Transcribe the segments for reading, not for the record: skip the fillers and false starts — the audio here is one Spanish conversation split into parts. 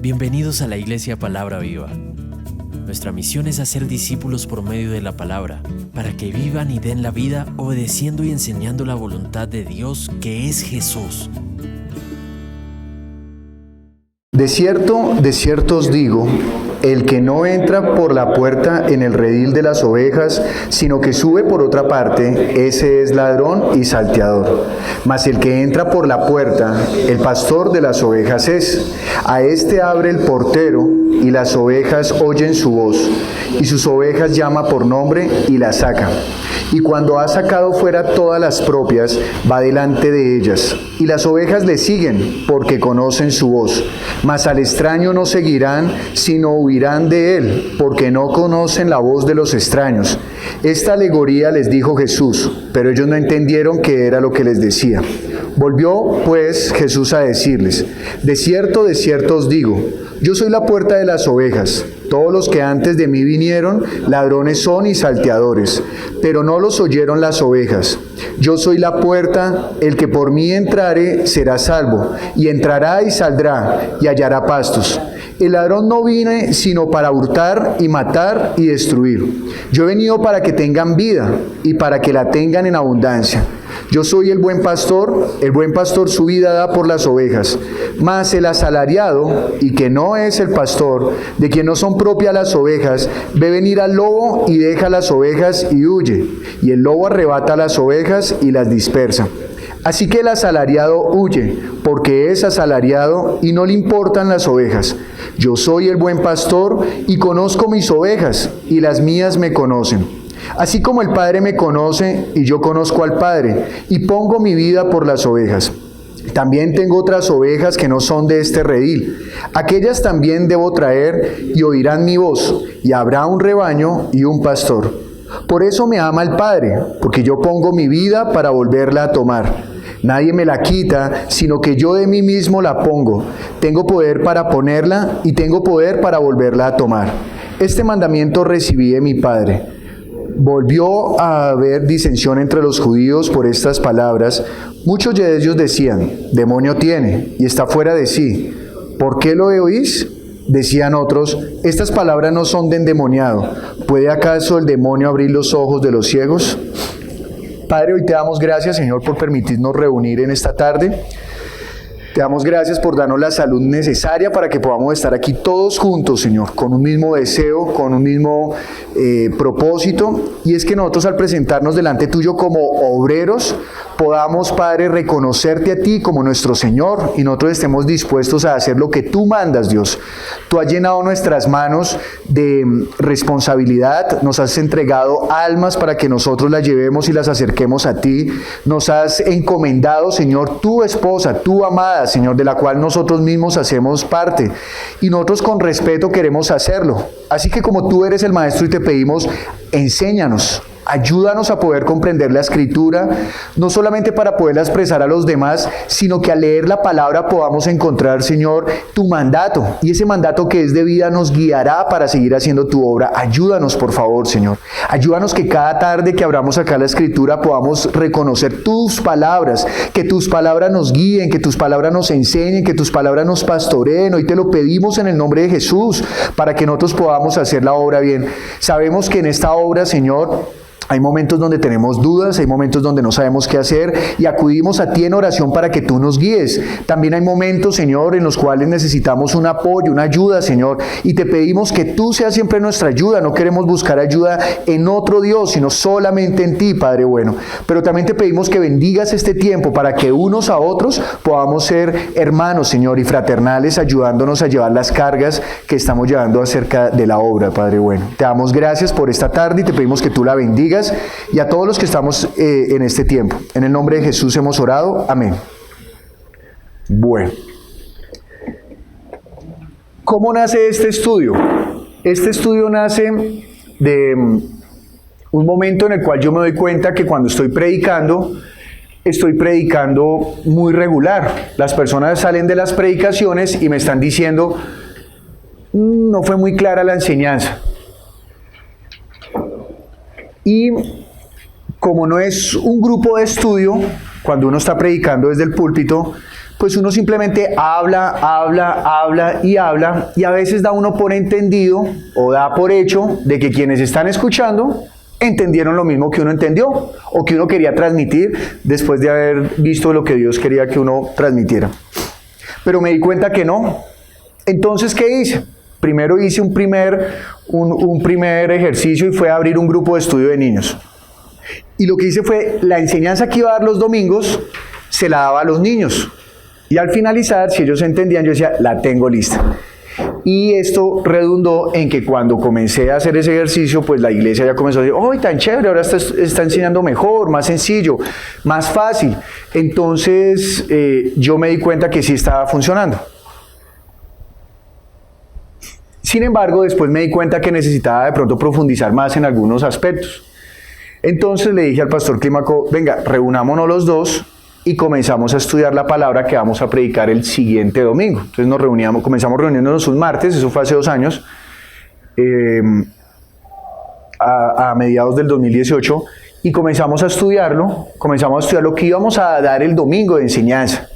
Bienvenidos a la Iglesia Palabra Viva. Nuestra misión es hacer discípulos por medio de la palabra, para que vivan y den la vida obedeciendo y enseñando la voluntad de Dios, que es Jesús. De cierto os digo, el que no entra por la puerta en el redil de las ovejas, sino que sube por otra parte, ese es ladrón y salteador. Mas el que entra por la puerta, el pastor de las ovejas es. A éste abre el portero, y las ovejas oyen su voz, y sus ovejas llama por nombre y las saca. Y cuando ha sacado fuera todas las propias, va delante de ellas, y las ovejas le siguen, porque conocen su voz. Mas al extraño no seguirán, sino huirán de él, porque no conocen la voz de los extraños. Esta alegoría les dijo Jesús, pero ellos no entendieron qué era lo que les decía. Volvió, pues, Jesús a decirles, de cierto os digo, yo soy la puerta de las ovejas. Todos los que antes de mí vinieron, ladrones son y salteadores, pero no los oyeron las ovejas. Yo soy la puerta, el que por mí entrare será salvo, y entrará y saldrá, y hallará pastos. El ladrón no vine sino para hurtar y matar y destruir. Yo he venido para que tengan vida, y para que la tengan en abundancia. Yo soy el buen pastor su vida da por las ovejas. Mas el asalariado, y que no es el pastor, de quien no son propias las ovejas, ve venir al lobo y deja las ovejas y huye. Y el lobo arrebata las ovejas y las dispersa. Así que el asalariado huye, porque es asalariado y no le importan las ovejas. Yo soy el buen pastor y conozco mis ovejas, y las mías me conocen. Así como el Padre me conoce y yo conozco al Padre, y pongo mi vida por las ovejas. También tengo otras ovejas que no son de este redil. Aquellas también debo traer y oirán mi voz, y habrá un rebaño y un pastor. Por eso me ama el Padre, porque yo pongo mi vida para volverla a tomar. Nadie me la quita, sino que yo de mí mismo la pongo. Tengo poder para ponerla y tengo poder para volverla a tomar. Este mandamiento recibí de mi Padre. Volvió a haber disensión entre los judíos por estas palabras. Muchos de ellos decían, demonio tiene y está fuera de sí. ¿Por qué lo oís? Decían otros, estas palabras no son de endemoniado. ¿Puede acaso el demonio abrir los ojos de los ciegos? Padre, hoy te damos gracias, Señor, por permitirnos reunir en esta tarde. Te damos gracias por darnos la salud necesaria para que podamos estar aquí todos juntos, Señor, con un mismo deseo, con un mismo propósito. Y es que nosotros al presentarnos delante tuyo como obreros, podamos, Padre, reconocerte a ti como nuestro Señor y nosotros estemos dispuestos a hacer lo que tú mandas, Dios. Tú has llenado nuestras manos de responsabilidad, nos has entregado almas para que nosotros las llevemos y las acerquemos a ti. Nos has encomendado, Señor, tu esposa, tu amada, Señor, de la cual nosotros mismos hacemos parte. Y nosotros con respeto queremos hacerlo. Así que como tú eres el Maestro y te pedimos, enséñanos. Ayúdanos a poder comprender la Escritura, no solamente para poderla expresar a los demás, sino que al leer la palabra podamos encontrar, Señor, tu mandato. Y ese mandato que es de vida nos guiará para seguir haciendo tu obra. Ayúdanos, por favor, Señor. Ayúdanos que cada tarde que abramos acá la Escritura podamos reconocer tus palabras, que tus palabras nos guíen, que tus palabras nos enseñen, que tus palabras nos pastoreen. Hoy te lo pedimos en el nombre de Jesús, para que nosotros podamos hacer la obra bien. Sabemos que en esta obra, Señor, hay momentos donde tenemos dudas, hay momentos donde no sabemos qué hacer y acudimos a ti en oración para que tú nos guíes. También hay momentos, Señor, en los cuales necesitamos un apoyo, una ayuda, Señor, y te pedimos que tú seas siempre nuestra ayuda. No queremos buscar ayuda en otro Dios, sino solamente en ti, Padre bueno. Pero también te pedimos que bendigas este tiempo para que unos a otros podamos ser hermanos, Señor, y fraternales, ayudándonos a llevar las cargas que estamos llevando acerca de la obra, Padre bueno. Te damos gracias por esta tarde y te pedimos que tú la bendigas. Y a todos los que estamos en este tiempo. En el nombre de Jesús hemos orado. Amén. Bueno. ¿Cómo nace este estudio? Este estudio nace de un momento en el cual yo me doy cuenta que cuando estoy predicando muy regular. Las personas salen de las predicaciones y me están diciendo, no fue muy clara la enseñanza. Y como no es un grupo de estudio, cuando uno está predicando desde el púlpito, pues uno simplemente habla y a veces da uno por entendido o da por hecho de que quienes están escuchando entendieron lo mismo que uno entendió o que uno quería transmitir después de haber visto lo que Dios quería que uno transmitiera. Pero me di cuenta que no. Entonces, ¿qué hice? Primero hice un primer ejercicio y fue abrir un grupo de estudio de niños. Y lo que hice fue, la enseñanza que iba a dar los domingos, se la daba a los niños. Y al finalizar, si ellos entendían, yo decía, la tengo lista. Y esto redundó en que cuando comencé a hacer ese ejercicio, pues la iglesia ya comenzó a decir, ¡oh, tan chévere! Ahora está enseñando mejor, más sencillo, más fácil. Entonces, yo me di cuenta que sí estaba funcionando. Sin embargo, después me di cuenta que necesitaba de pronto profundizar más en algunos aspectos. Entonces le dije al pastor Clímaco, venga, reunámonos los dos y comenzamos a estudiar la palabra que vamos a predicar el siguiente domingo. Entonces comenzamos reuniéndonos un martes, eso fue hace 2 años, a mediados del 2018, y comenzamos a estudiar lo que íbamos a dar el domingo de enseñanza.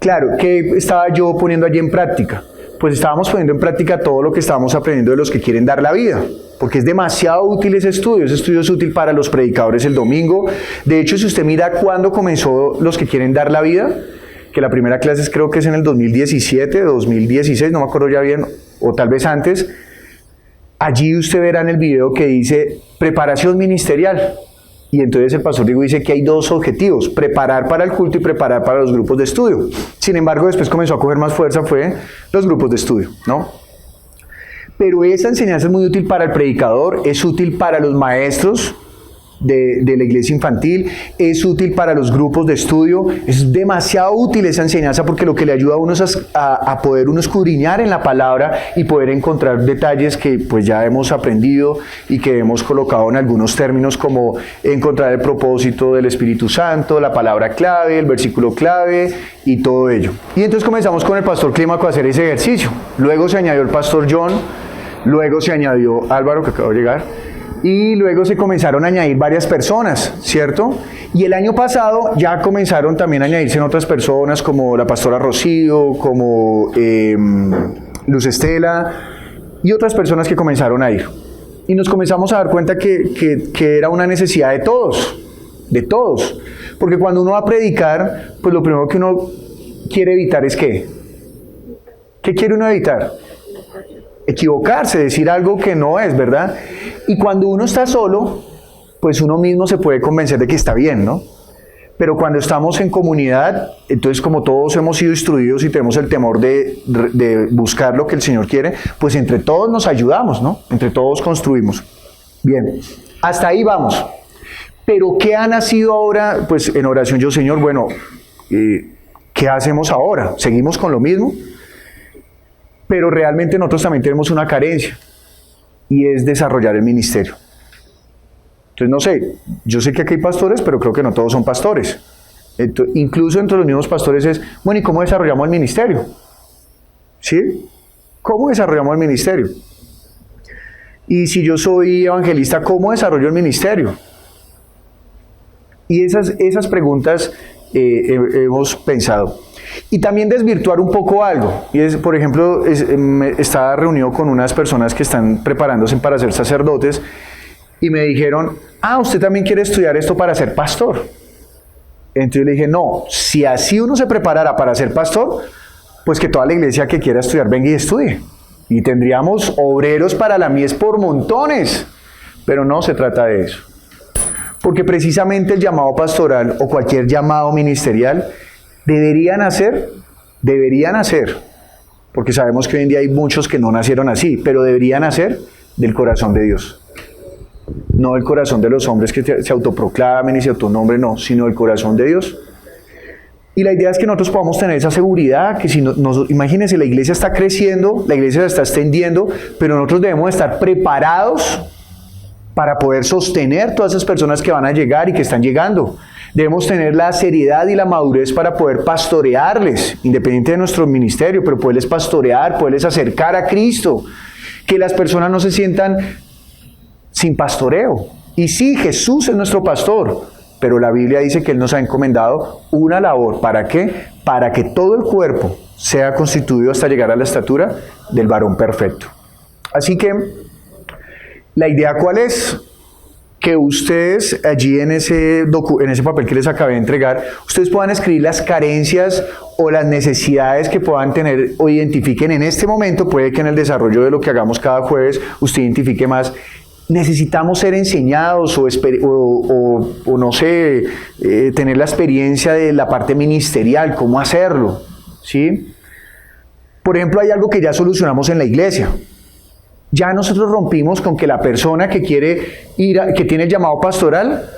Claro, ¿qué estaba yo poniendo allí en práctica? Pues estábamos poniendo en práctica todo lo que estábamos aprendiendo de los que quieren dar la vida, porque es demasiado útil ese estudio es útil para los predicadores el domingo. De hecho, si usted mira cuándo comenzó los que quieren dar la vida, que la primera clase creo que es en el 2017, 2016, no me acuerdo ya bien, o tal vez antes, allí usted verá en el video que dice preparación ministerial. Y entonces el pastor Diego dice que hay 2 objetivos, preparar para el culto y preparar para los grupos de estudio. Sin embargo, después comenzó a coger más fuerza, fue los grupos de estudio, ¿no? Pero esa enseñanza es muy útil para el predicador, es útil para los maestros de la iglesia infantil, es útil para los grupos de estudio, es demasiado útil esa enseñanza porque lo que le ayuda a uno es a poder uno escudriñar en la palabra y poder encontrar detalles que pues ya hemos aprendido y que hemos colocado en algunos términos como encontrar el propósito del Espíritu Santo, la palabra clave, el versículo clave y todo ello. Y entonces comenzamos con el pastor Clímaco a hacer ese ejercicio, luego se añadió el pastor John, luego se añadió Álvaro que acaba de llegar, y luego se comenzaron a añadir varias personas, ¿cierto? Y el año pasado ya comenzaron también a añadirse en otras personas como la pastora Rocío, como Luz Estela y otras personas que comenzaron a ir. Y nos comenzamos a dar cuenta que era una necesidad de todos. Porque cuando uno va a predicar, pues lo primero que uno quiere evitar es ¿qué? ¿Qué quiere uno evitar? Equivocarse, decir algo que no es, ¿verdad? Y cuando uno está solo, pues uno mismo se puede convencer de que está bien, ¿no? Pero cuando estamos en comunidad, entonces como todos hemos sido instruidos y tenemos el temor de buscar lo que el Señor quiere, pues entre todos nos ayudamos, ¿no? Entre todos construimos. Bien, hasta ahí vamos. Pero ¿qué ha nacido ahora? Pues en oración yo, Señor, bueno, ¿qué hacemos ahora? ¿Seguimos con lo mismo? Pero realmente nosotros también tenemos una carencia y es desarrollar el ministerio. Entonces, no sé, yo sé que aquí hay pastores, pero creo que no todos son pastores. Incluso entre los mismos pastores es, bueno, ¿y cómo desarrollamos el ministerio? ¿Sí? ¿Cómo desarrollamos el ministerio? Y si yo soy evangelista, ¿cómo desarrollo el ministerio? Y esas preguntas hemos pensado. Y también desvirtuar un poco algo. Y es, por ejemplo, estaba reunido con unas personas que están preparándose para ser sacerdotes y me dijeron, ¿usted también quiere estudiar esto para ser pastor? Entonces le dije, no, si así uno se preparara para ser pastor, pues que toda la iglesia que quiera estudiar venga y estudie. Y tendríamos obreros para la mies por montones. Pero no se trata de eso. Porque precisamente el llamado pastoral o cualquier llamado ministerial deberían nacer, porque sabemos que hoy en día hay muchos que no nacieron así, pero deberían nacer del corazón de Dios. No del corazón de los hombres que se autoproclamen y se autonombren, no, sino del corazón de Dios. Y la idea es que nosotros podamos tener esa seguridad, que si imagínense, la iglesia está creciendo, la iglesia se está extendiendo, pero nosotros debemos estar preparados para poder sostener todas esas personas que van a llegar y que están llegando. Debemos tener la seriedad y la madurez para poder pastorearles, independiente de nuestro ministerio, pero poderles pastorear, poderles acercar a Cristo, que las personas no se sientan sin pastoreo. Y sí, Jesús es nuestro pastor, pero la Biblia dice que Él nos ha encomendado una labor. ¿Para qué? para que todo el cuerpo sea constituido hasta llegar a la estatura del varón perfecto. Así que, la idea ¿cuál es? Que ustedes allí en ese papel que les acabé de entregar, ustedes puedan escribir las carencias o las necesidades que puedan tener o identifiquen en este momento. Puede que en el desarrollo de lo que hagamos cada jueves usted identifique más. Necesitamos ser enseñados o no sé, tener la experiencia de la parte ministerial, cómo hacerlo, ¿sí? Por ejemplo, hay algo que ya solucionamos en la iglesia. Ya nosotros rompimos con que la persona que quiere que tiene el llamado pastoral,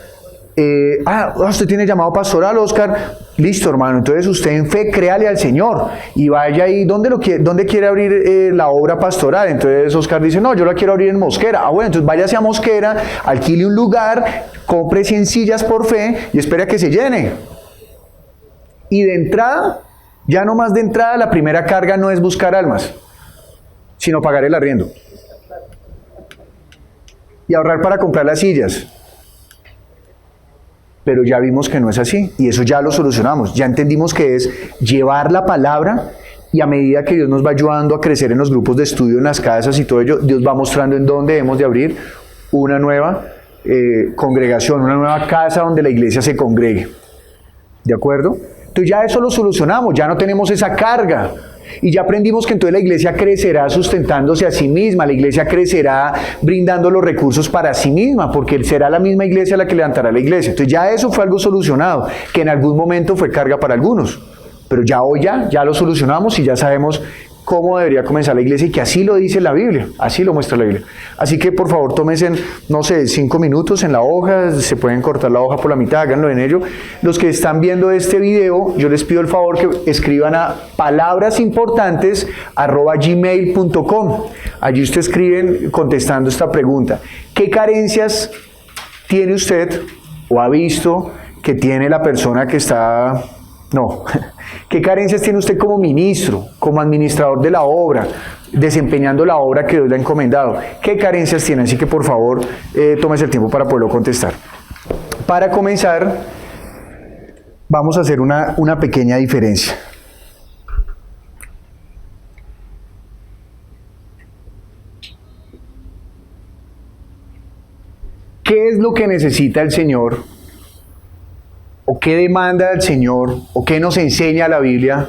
usted tiene llamado pastoral, Oscar, listo, hermano, entonces usted en fe créale al Señor y vaya ahí, ¿dónde quiere abrir la obra pastoral? Entonces Oscar dice, no, yo la quiero abrir en Mosquera. Bueno, entonces váyase a Mosquera, alquile un lugar, compre 100 sillas por fe y espere a que se llene. Y de entrada, ya no más de entrada, la primera carga no es buscar almas, sino pagar el arriendo y ahorrar para comprar las sillas. Pero ya vimos que no es así, y eso ya lo solucionamos. Ya entendimos que es llevar la palabra, y a medida que Dios nos va ayudando a crecer en los grupos de estudio, en las casas y todo ello, Dios va mostrando en dónde debemos de abrir una nueva congregación, una nueva casa donde la iglesia se congregue. ¿De acuerdo? Entonces ya eso lo solucionamos, ya no tenemos esa carga. Y ya aprendimos que entonces la iglesia crecerá sustentándose a sí misma, la iglesia crecerá brindando los recursos para sí misma, porque será la misma iglesia la que levantará la iglesia. Entonces ya eso fue algo solucionado, que en algún momento fue carga para algunos, pero ya hoy ya lo solucionamos y ya sabemos cómo debería comenzar la iglesia y que así lo dice la Biblia, así lo muestra la Biblia. Así que por favor tómense, no sé, 5 minutos en la hoja, se pueden cortar la hoja por la mitad, háganlo en ello. Los que están viendo este video, yo les pido el favor que escriban a palabrasimportantes@gmail.com. Allí ustedes escriben contestando esta pregunta: ¿qué carencias tiene usted o ha visto que tiene la persona que está... No, ¿qué carencias tiene usted como ministro, como administrador de la obra, desempeñando la obra que Dios le ha encomendado? ¿Qué carencias tiene? Así que por favor, tómese el tiempo para poderlo contestar. Para comenzar, vamos a hacer una pequeña diferencia. ¿Qué es lo que necesita el Señor? ¿O qué demanda el Señor? ¿O qué nos enseña la Biblia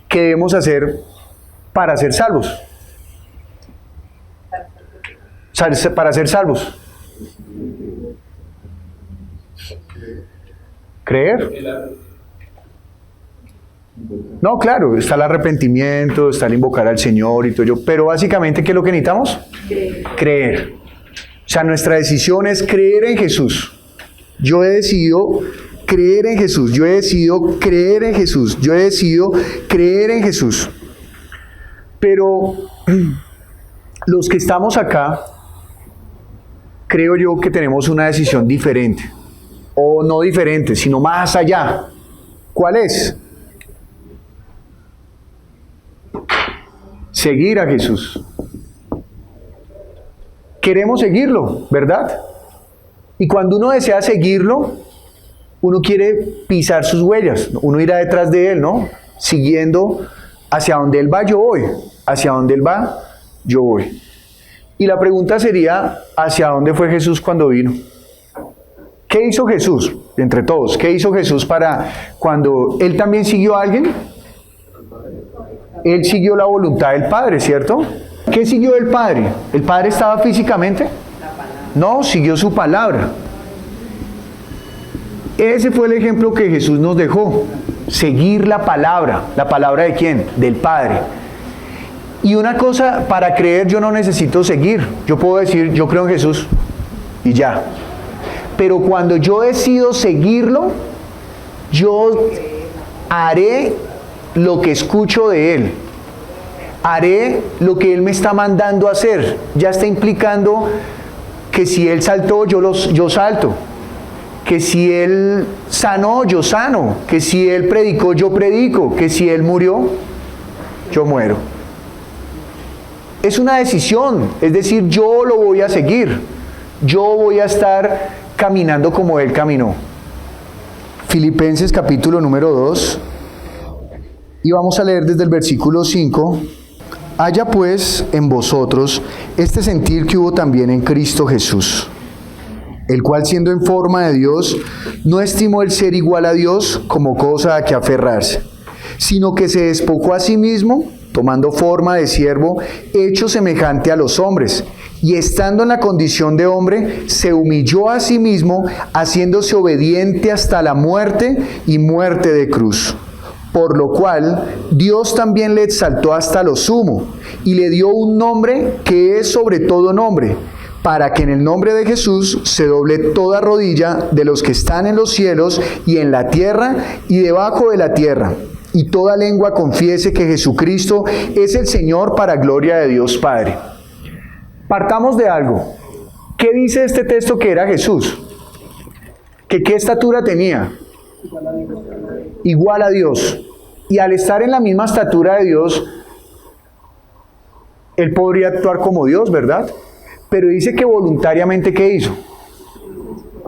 que debemos hacer para ser salvos? Para ser salvos. ¿Creer? No, claro, está el arrepentimiento, está el invocar al Señor y todo ello, pero básicamente, ¿qué es lo que necesitamos? Creer. O sea, nuestra decisión es creer en Jesús. Yo he decidido creer en Jesús, yo he decidido creer en Jesús, yo he decidido creer en Jesús. Pero los que estamos acá, creo yo que tenemos una decisión diferente, o no diferente, sino más allá. ¿Cuál es? Seguir a Jesús. Queremos seguirlo, ¿verdad? Y cuando uno desea seguirlo, uno quiere pisar sus huellas, uno irá detrás de él, ¿no? Siguiendo hacia donde él va, yo voy. Hacia donde él va, yo voy. Y la pregunta sería, ¿hacia dónde fue Jesús cuando vino? ¿Qué hizo Jesús? Entre todos, ¿qué hizo Jesús para cuando él también siguió a alguien? Él siguió la voluntad del Padre, ¿cierto? ¿Qué siguió el Padre? ¿El Padre estaba físicamente? No, siguió su palabra. Ese fue el ejemplo que Jesús nos dejó, seguir la palabra. ¿La palabra de quién? Del Padre. Y una cosa, para creer yo no necesito seguir, yo puedo decir, yo creo en Jesús, y ya. Pero cuando yo decido seguirlo, yo haré lo que escucho de Él, haré lo que Él me está mandando a hacer. Ya está implicando que si Él saltó, yo salto. Que si Él sanó, yo sano. Que si Él predicó, yo predico. Que si Él murió, yo muero. Es una decisión, es decir, yo lo voy a seguir. Yo voy a estar caminando como Él caminó. Filipenses capítulo número 2, Y vamos a leer desde el versículo 5. Haya pues en vosotros este sentir que hubo también en Cristo Jesús, el cual siendo en forma de Dios, no estimó el ser igual a Dios como cosa a que aferrarse, sino que se despojó a sí mismo, tomando forma de siervo, hecho semejante a los hombres, y estando en la condición de hombre, se humilló a sí mismo, haciéndose obediente hasta la muerte y muerte de cruz. Por lo cual, Dios también le exaltó hasta lo sumo, y le dio un nombre que es sobre todo nombre, para que en el nombre de Jesús se doble toda rodilla de los que están en los cielos y en la tierra y debajo de la tierra, y toda lengua confiese que Jesucristo es el Señor para gloria de Dios Padre. Partamos de algo. ¿Qué dice este texto que era Jesús? ¿Que qué estatura tenía? Igual a Dios. Y al estar en la misma estatura de Dios, él podría actuar como Dios, ¿verdad? Pero dice que voluntariamente, ¿qué hizo?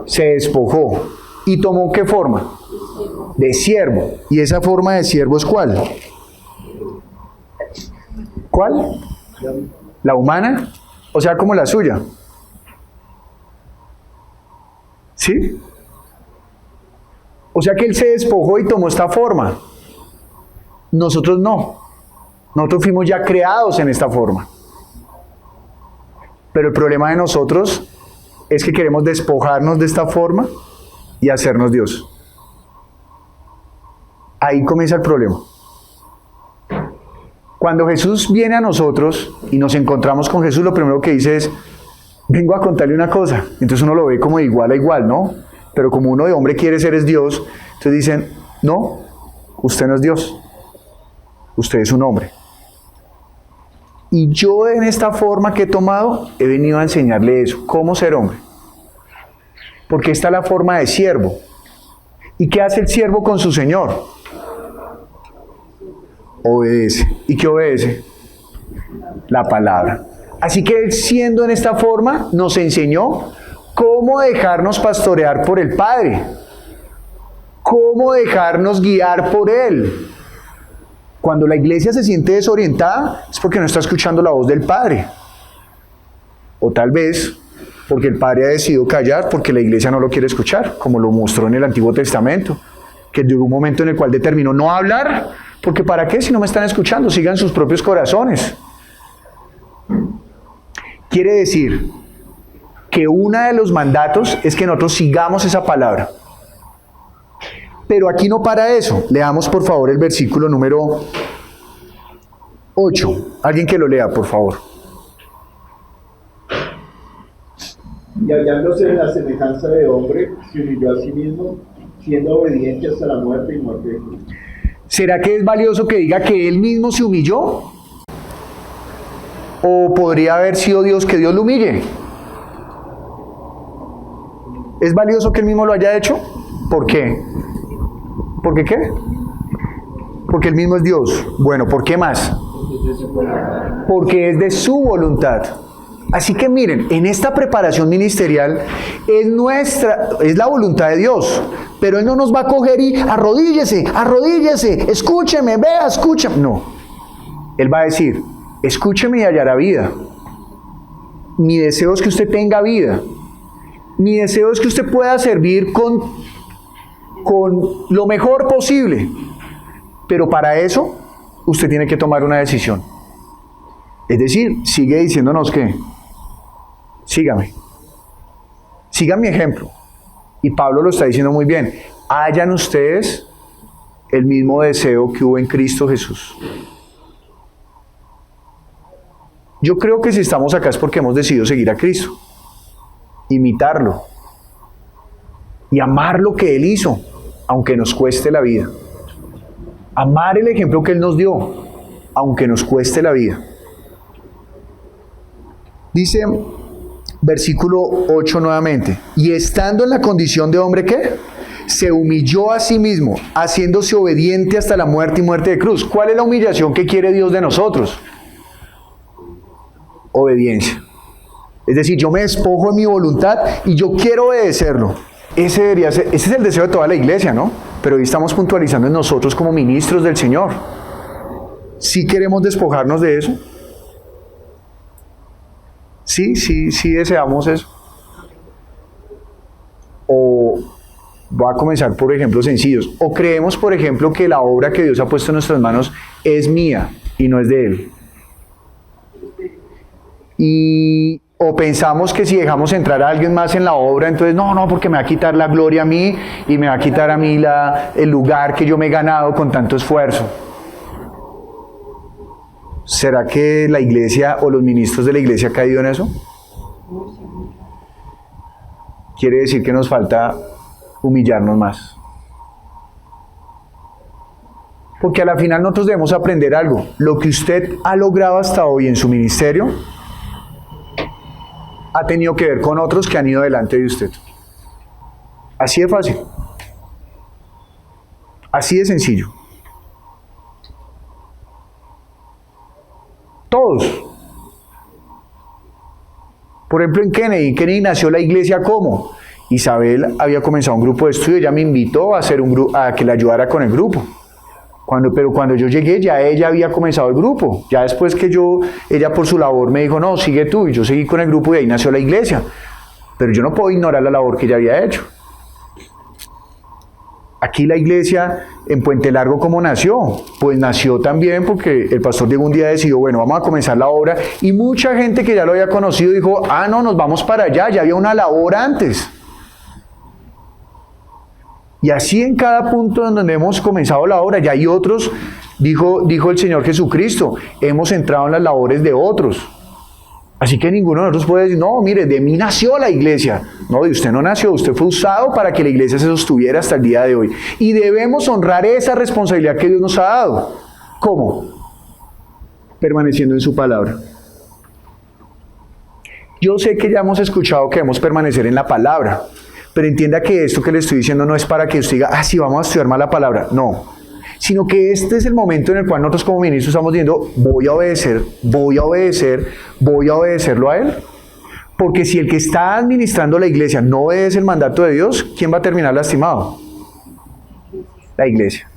Se despojó. ¿Y tomó qué forma? De siervo. ¿Y esa forma de siervo es cuál? ¿Cuál? ¿La humana? O sea, como la suya. ¿Sí? O sea que él se despojó y tomó esta forma. Nosotros no. Nosotros fuimos ya creados en esta forma. Pero el problema de nosotros es que queremos despojarnos de esta forma y hacernos Dios. Ahí comienza el problema. Cuando Jesús viene a nosotros y nos encontramos con Jesús, lo primero que dice es, vengo a contarle una cosa. Entonces uno lo ve como de igual a igual, ¿no? Pero como uno de hombre quiere ser es Dios, entonces dicen, no, usted no es Dios. Usted es un hombre. Y yo en esta forma que he tomado, he venido a enseñarle eso, cómo ser hombre. Porque esta es la forma de siervo. ¿Y qué hace el siervo con su señor? Obedece. ¿Y qué obedece? La palabra. Así que él, siendo en esta forma, nos enseñó cómo dejarnos pastorear por el Padre. Cómo dejarnos guiar por Él. Cuando la iglesia se siente desorientada, es porque no está escuchando la voz del Padre. O tal vez porque el Padre ha decidido callar porque la iglesia no lo quiere escuchar, como lo mostró en el Antiguo Testamento, que llegó un momento en el cual determinó no hablar, porque ¿para qué si no me están escuchando? Sigan sus propios corazones. Quiere decir que uno de los mandatos es que nosotros sigamos esa palabra. Pero aquí no para eso. Leamos por favor el versículo número 8. Alguien que lo lea, por favor. Y hallándose en la semejanza de hombre, se humilló a sí mismo, siendo obediente hasta la muerte y muerte de cruz. ¿Será que es valioso que diga que él mismo se humilló? ¿O podría haber sido Dios que Dios lo humille? ¿Es valioso que él mismo lo haya hecho? ¿Por qué? ¿Por qué qué? Porque él mismo es Dios. Bueno, ¿por qué más? Porque es de su voluntad. Así que miren, en esta preparación ministerial es la voluntad de Dios, pero Él no nos va a coger y arrodíllese, escúcheme, vea, escúchame. No, Él va a decir, escúcheme y hallará vida. Mi deseo es que usted tenga vida. Mi deseo es que usted pueda servir con lo mejor posible, pero para eso usted tiene que tomar una decisión. Es decir, sigue diciéndonos que sígame, sigan mi ejemplo. Y Pablo lo está diciendo muy bien. Hayan ustedes el mismo deseo que hubo en Cristo Jesús. Yo creo que si estamos acá es porque hemos decidido seguir a Cristo, imitarlo y amar lo que Él hizo, aunque nos cueste la vida. Amar el ejemplo que Él nos dio, aunque nos cueste la vida. Dice versículo 8 nuevamente, y estando en la condición de hombre, ¿qué? Se humilló a sí mismo, haciéndose obediente hasta la muerte y muerte de cruz. ¿Cuál es la humillación que quiere Dios de nosotros? Obediencia. Es decir, yo me despojo de mi voluntad y yo quiero obedecerlo. Ese es el deseo de toda la iglesia, ¿no? Pero hoy estamos puntualizando en nosotros como ministros del Señor. ¿Sí queremos despojarnos de eso? Sí deseamos eso. O voy a comenzar por ejemplos sencillos. O creemos, por ejemplo, que la obra que Dios ha puesto en nuestras manos es mía y no es de Él. O pensamos que si dejamos entrar a alguien más en la obra, entonces no, porque me va a quitar la gloria a mí y me va a quitar a mí el lugar que yo me he ganado con tanto esfuerzo. ¿Será que la iglesia o los ministros de la iglesia han caído en eso? Quiere decir que nos falta humillarnos más. Porque a la final nosotros debemos aprender algo. Lo que usted ha logrado hasta hoy en su ministerio ha tenido que ver con otros que han ido delante de usted. Así de fácil. Así de sencillo. Todos. Por ejemplo, en Kennedy nació la iglesia ¿cómo? Isabel había comenzado un grupo de estudio, ella me invitó a hacer a que le ayudara con el grupo. Pero cuando yo llegué ya ella había comenzado el grupo. Ya después que ella por su labor me dijo, no, sigue tú, y yo seguí con el grupo y ahí nació la iglesia. Pero yo no puedo ignorar la labor que ella había hecho. Aquí la iglesia en Puente Largo, ¿cómo nació? Pues nació también porque el pastor Diego un día decidió, bueno, vamos a comenzar la obra, y mucha gente que ya lo había conocido dijo, no, nos vamos para allá, ya había una labor antes. Y así en cada punto en donde hemos comenzado la obra, ya hay otros, dijo el Señor Jesucristo, hemos entrado en las labores de otros. Así que ninguno de nosotros puede decir, no, mire, de mí nació la iglesia. No, de usted no nació, usted fue usado para que la iglesia se sostuviera hasta el día de hoy. Y debemos honrar esa responsabilidad que Dios nos ha dado. ¿Cómo? Permaneciendo en su palabra. Yo sé que ya hemos escuchado que debemos permanecer en la palabra, pero entienda que esto que le estoy diciendo no es para que usted diga, sí, vamos a estudiar más la palabra. No. Sino que este es el momento en el cual nosotros como ministros estamos diciendo, voy a obedecerlo a Él. Porque si el que está administrando la iglesia no obedece el mandato de Dios, ¿quién va a terminar lastimado? La iglesia.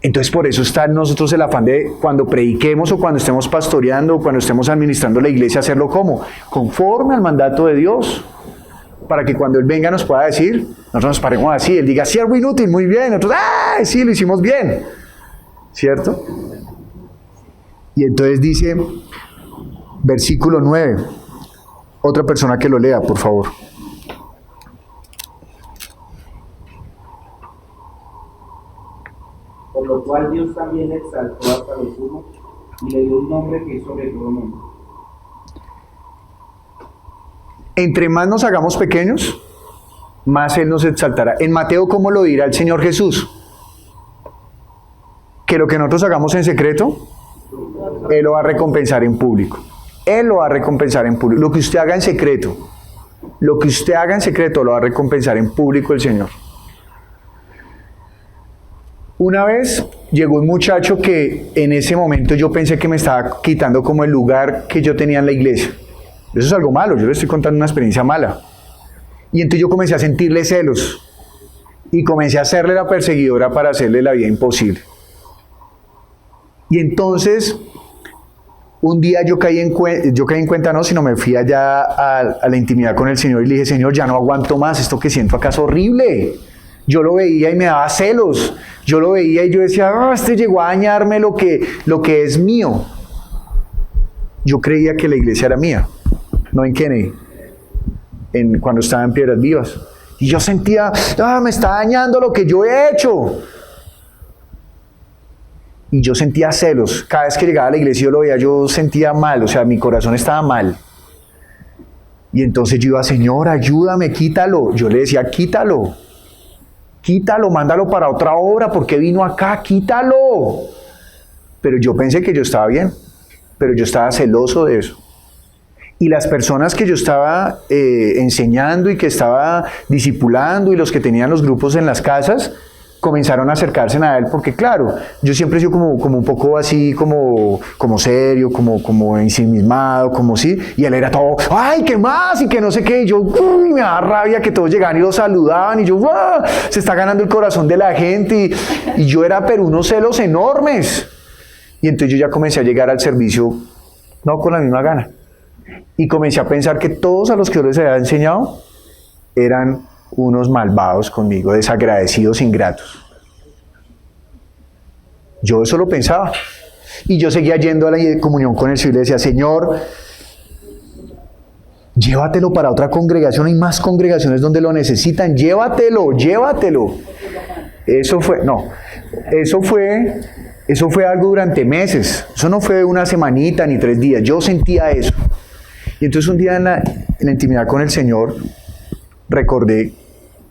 Entonces por eso está en nosotros el afán de cuando prediquemos o cuando estemos pastoreando o cuando estemos administrando la iglesia, hacerlo como conforme al mandato de Dios. Para que cuando Él venga nos pueda decir, nosotros nos paremos así, Él diga, siervo inútil, muy bien, nosotros, sí, lo hicimos bien, ¿cierto? Y entonces dice, versículo 9, otra persona que lo lea, por favor. Por lo cual Dios también le exaltó hasta lo sumo y le dio un nombre que es sobre todo nombre. Entre más nos hagamos pequeños, más Él nos exaltará. En Mateo, ¿cómo lo dirá el Señor Jesús? Que lo que nosotros hagamos en secreto, Él lo va a recompensar en público. Él lo va a recompensar en público. Lo que usted haga en secreto, lo va a recompensar en público el Señor. Una vez llegó un muchacho que en ese momento yo pensé que me estaba quitando como el lugar que yo tenía en la iglesia. Eso es algo malo, yo le estoy contando una experiencia mala. Y entonces yo comencé a sentirle celos y comencé a hacerle la perseguidora para hacerle la vida imposible. Y entonces, un día yo caí en cuenta, no, sino me fui allá a la intimidad con el Señor y le dije, Señor, ya no aguanto más, esto que siento acá es horrible. Yo lo veía y me daba celos. Yo lo veía y yo decía, este llegó a dañarme lo que es mío. Yo creía que la iglesia era mía. No en Kennedy, cuando estaba en Piedras Vivas. Y yo sentía, me está dañando lo que yo he hecho. Y yo sentía celos. Cada vez que llegaba a la iglesia yo lo veía, yo sentía mal, o sea, mi corazón estaba mal. Y entonces yo iba, Señor, ayúdame, quítalo. Yo le decía, quítalo, mándalo para otra obra, porque vino acá, quítalo. Pero yo pensé que yo estaba bien, pero yo estaba celoso de eso. Y las personas que yo estaba enseñando y que estaba discipulando y los que tenían los grupos en las casas, comenzaron a acercarse a él, porque claro, yo siempre he sido como un poco así, como serio, como ensimismado, como sí, y él era todo, ¡ay, qué más! Y que no sé qué, y yo, uy, me da rabia que todos llegaban y lo saludaban, y yo, ¡ah! Se está ganando el corazón de la gente, y yo era, pero unos celos enormes, y entonces yo ya comencé a llegar al servicio, no con la misma gana, y comencé a pensar que todos a los que yo les había enseñado, eran unos malvados conmigo, desagradecidos, ingratos. Yo eso lo pensaba. Y yo seguía yendo a la comunión con el Señor y le decía, Señor, llévatelo para otra congregación, hay más congregaciones donde lo necesitan, llévatelo. Eso fue algo durante meses, eso no fue una semanita ni 3 días, yo sentía eso. Y entonces un día en la intimidad con el Señor, recordé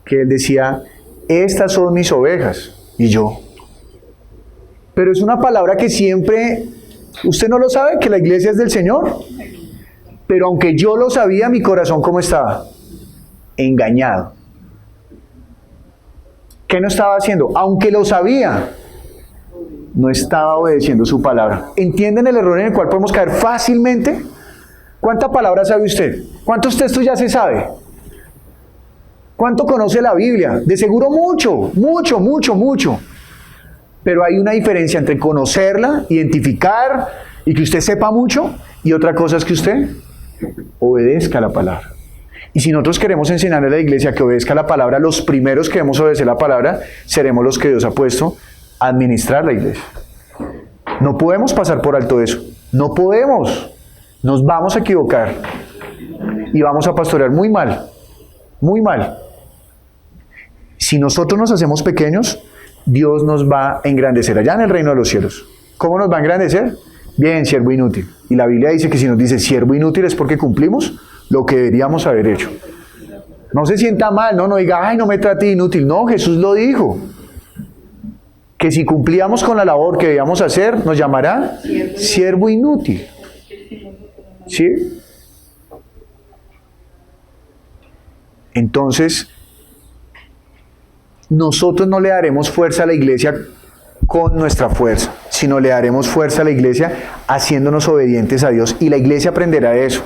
que Él decía, estas son mis ovejas, y yo. Pero es una palabra que siempre, usted no lo sabe, que la iglesia es del Señor. Pero aunque yo lo sabía, mi corazón, ¿cómo estaba? Engañado. ¿Qué no estaba haciendo? Aunque lo sabía, no estaba obedeciendo su palabra. ¿Entienden el error en el cual podemos caer fácilmente? ¿Cuánta palabra sabe usted? ¿Cuántos textos ya se sabe? ¿Cuánto conoce la Biblia? De seguro mucho. Pero hay una diferencia entre conocerla, identificar y que usted sepa mucho, y otra cosa es que usted obedezca la palabra. Y si nosotros queremos enseñarle a la iglesia que obedezca la palabra, los primeros que debemos obedecer la palabra seremos los que Dios ha puesto a administrar la iglesia. No podemos pasar por alto eso. No podemos. Nos vamos a equivocar y vamos a pastorear muy mal. Si nosotros nos hacemos pequeños, Dios nos va a engrandecer allá en el reino de los cielos. ¿Cómo nos va a engrandecer? Bien, siervo inútil. Y la Biblia dice que si nos dice siervo inútil es porque cumplimos lo que deberíamos haber hecho. No se sienta mal, no diga, ay, no me trate de inútil. No, Jesús lo dijo. Que si cumplíamos con la labor que debíamos hacer, nos llamará siervo inútil. ¿Sí? Entonces, nosotros no le daremos fuerza a la iglesia con nuestra fuerza, sino le daremos fuerza a la iglesia haciéndonos obedientes a Dios, y la iglesia aprenderá de eso.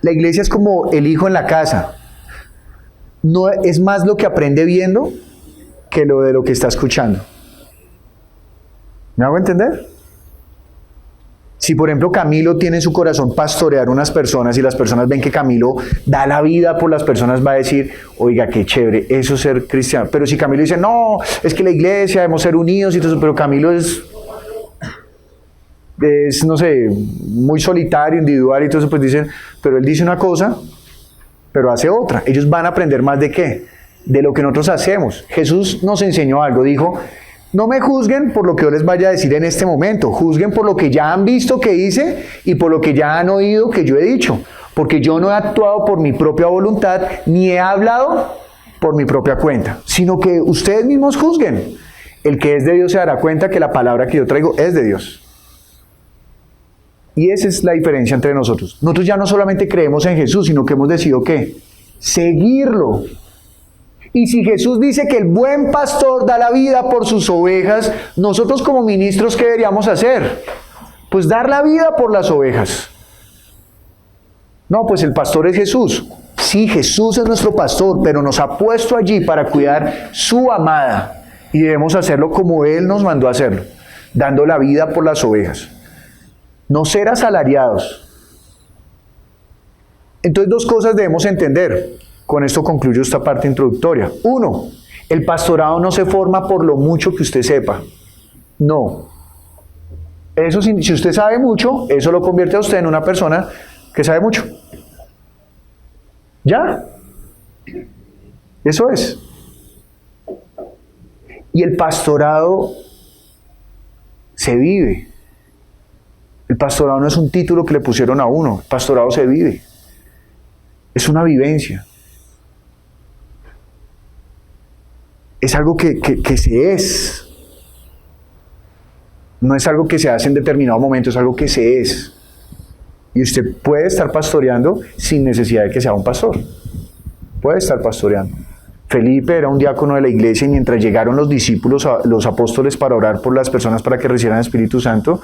La iglesia es como el hijo en la casa. No es más lo que aprende viendo que lo que está escuchando. ¿Me hago entender? Si por ejemplo Camilo tiene en su corazón pastorear unas personas y las personas ven que Camilo da la vida por las personas, va a decir, oiga, qué chévere, eso es ser cristiano. Pero si Camilo dice, no, es que la iglesia debemos ser unidos y todo eso, pero Camilo es no sé, muy solitario, individual y todo eso, pues dicen, pero él dice una cosa, pero hace otra. Ellos van a aprender más de qué, de lo que nosotros hacemos. Jesús nos enseñó algo, dijo, no me juzguen por lo que yo les vaya a decir en este momento, juzguen por lo que ya han visto que hice y por lo que ya han oído que yo he dicho, porque yo no he actuado por mi propia voluntad, ni he hablado por mi propia cuenta, sino que ustedes mismos juzguen. El que es de Dios se dará cuenta que la palabra que yo traigo es de Dios. Y esa es la diferencia entre nosotros. Nosotros ya no solamente creemos en Jesús, sino que hemos decidido ¿qué? Seguirlo. Y si Jesús dice que el buen pastor da la vida por sus ovejas, nosotros como ministros, ¿qué deberíamos hacer? Pues dar la vida por las ovejas. No, pues el pastor es Jesús. Sí, Jesús es nuestro pastor, pero nos ha puesto allí para cuidar su amada. Y debemos hacerlo como Él nos mandó a hacerlo, dando la vida por las ovejas. No ser asalariados. Entonces, 2 cosas debemos entender. Con esto concluyo esta parte introductoria. 1, el pastorado no se forma por lo mucho que usted sepa. No. Eso, si usted sabe mucho, eso lo convierte a usted en una persona que sabe mucho. ¿Ya? Eso es. Y el pastorado se vive. El pastorado no es un título que le pusieron a uno, el pastorado se vive. Es una vivencia. Es algo que se es. No es algo que se hace en determinado momento, es algo que se es. Y usted puede estar pastoreando sin necesidad de que sea un pastor. Puede estar pastoreando. Felipe era un diácono de la iglesia y mientras llegaron los discípulos, los apóstoles para orar por las personas para que recibieran el Espíritu Santo,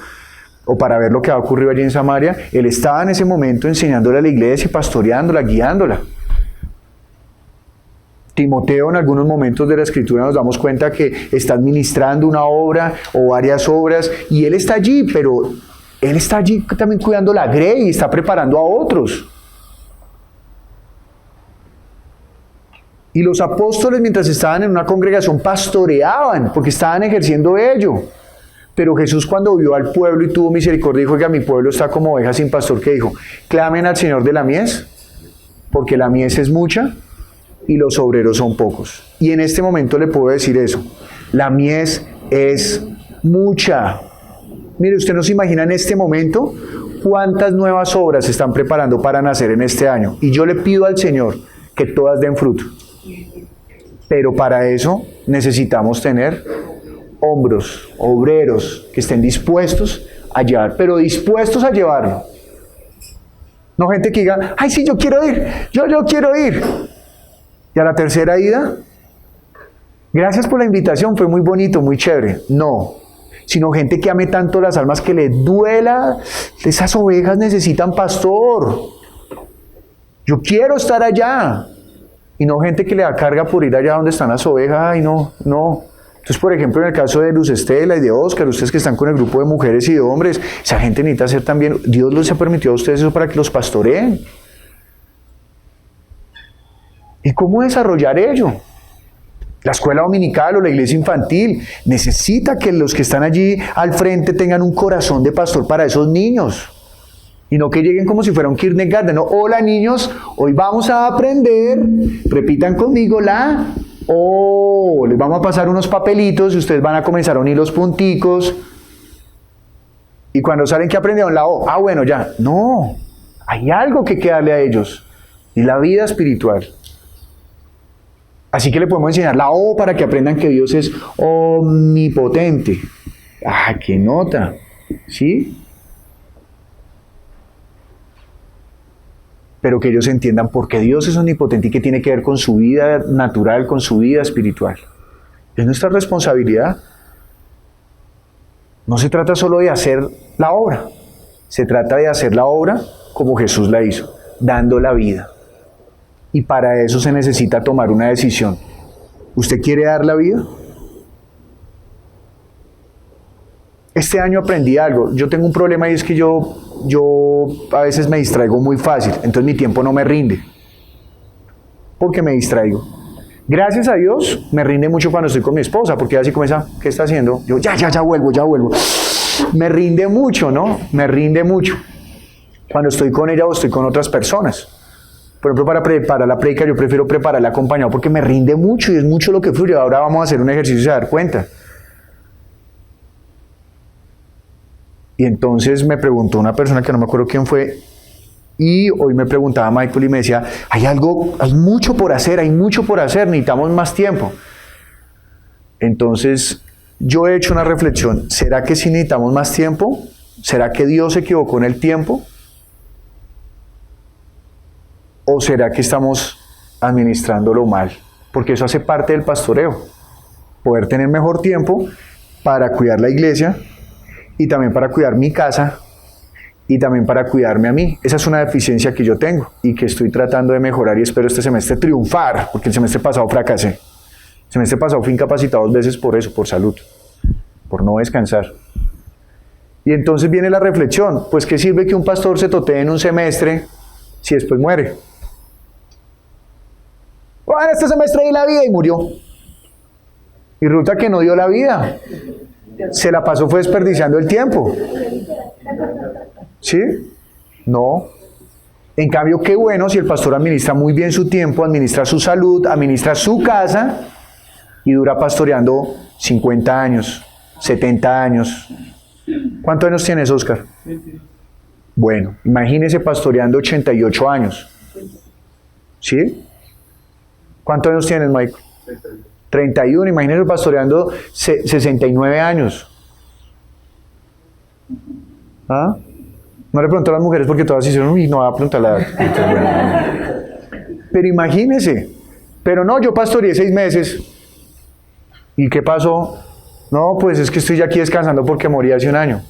o para ver lo que había ocurrido allí en Samaria, él estaba en ese momento enseñándole a la iglesia y pastoreándola, guiándola. Timoteo, en algunos momentos de la Escritura nos damos cuenta que está administrando una obra o varias obras y él está allí, pero él está allí también cuidando la grey y está preparando a otros. Y los apóstoles, mientras estaban en una congregación, pastoreaban porque estaban ejerciendo ello. Pero Jesús, cuando vio al pueblo y tuvo misericordia, dijo que a mi pueblo está como oveja sin pastor, que dijo: clamen al Señor de la mies, porque la mies es mucha y los obreros son pocos. Y en este momento le puedo decir eso: la mies es mucha. Mire, usted no se imagina en este momento cuántas nuevas obras se están preparando para nacer en este año. Y yo le pido al Señor que todas den fruto. Pero para eso necesitamos tener hombros, obreros, que estén dispuestos a llevar, pero dispuestos a llevarlo. No gente que diga: ay, sí, yo quiero ir, yo quiero ir. Y a la tercera ida: gracias por la invitación, fue muy bonito, muy chévere. No, sino gente que ame tanto las almas que le duela. Esas ovejas necesitan pastor. Yo quiero estar allá. Y no gente que le da carga por ir allá donde están las ovejas. Ay, no. Entonces, por ejemplo, en el caso de Luz Estela y de Oscar, ustedes que están con el grupo de mujeres y de hombres, esa gente necesita ser también, Dios les ha permitido a ustedes eso para que los pastoreen. ¿Y cómo desarrollar ello? La escuela dominical o la iglesia infantil necesita que los que están allí al frente tengan un corazón de pastor para esos niños. Y no que lleguen como si fuera un kindergarten, ¿no? Hola niños, hoy vamos a aprender, repitan conmigo la O. Les vamos a pasar unos papelitos y ustedes van a comenzar a unir los punticos. Y cuando salen que aprendieron la O, bueno, ya. No, hay algo que darle a ellos. Y la vida espiritual. Así que le podemos enseñar la O para que aprendan que Dios es omnipotente. ¡Ah, qué nota! ¿Sí? Pero que ellos entiendan por qué Dios es omnipotente y que tiene que ver con su vida natural, con su vida espiritual. Es nuestra responsabilidad. No se trata solo de hacer la obra, se trata de hacer la obra como Jesús la hizo, dando la vida. Y para eso se necesita tomar una decisión. ¿Usted quiere dar la vida? Este año aprendí algo. Yo tengo un problema y es que yo a veces me distraigo muy fácil. Entonces mi tiempo no me rinde. Porque me distraigo. Gracias a Dios me rinde mucho cuando estoy con mi esposa. Porque ella así comienza: ¿qué está haciendo? Yo ya vuelvo. Me rinde mucho, ¿no? Me rinde mucho. Cuando estoy con ella o estoy con otras personas. Por ejemplo, para preparar la prédica yo prefiero prepararla acompañado porque me rinde mucho y es mucho lo que fluye. Ahora vamos a hacer un ejercicio y se dar cuenta. Y entonces me preguntó una persona que no me acuerdo quién fue, y hoy me preguntaba Michael y me decía: hay mucho por hacer, necesitamos más tiempo. Entonces yo he hecho una reflexión: ¿será que sí necesitamos más tiempo? ¿Será que Dios se equivocó en el tiempo? ¿O será que estamos administrándolo mal? Porque eso hace parte del pastoreo, poder tener mejor tiempo para cuidar la iglesia, y también para cuidar mi casa, y también para cuidarme a mí. Esa es una deficiencia que yo tengo y que estoy tratando de mejorar y espero este semestre triunfar, porque el semestre pasado fracasé. El semestre pasado fui incapacitado 2 veces por eso, por salud, por no descansar. Y entonces viene la reflexión: pues ¿qué sirve que un pastor se totee en un semestre si después muere? Bueno, este semestre di la vida y murió. Y resulta que no dio la vida. Se la pasó fue desperdiciando el tiempo. ¿Sí? No. En cambio, qué bueno si el pastor administra muy bien su tiempo, administra su salud, administra su casa y dura pastoreando 50 años, 70 años. ¿Cuántos años tienes, Oscar? Bueno, imagínese pastoreando 88 años. ¿Sí? ¿Cuántos años tienes, Michael? 31, imagínese pastoreando 69 años. ¿Ah? No le pregunto a las mujeres porque todas hicieron, y no va a preguntar la edad. Pero imagínese, Pero no, yo pastoreé 6 meses. ¿Y qué pasó? No, pues es que estoy ya aquí descansando porque morí hace 1 año.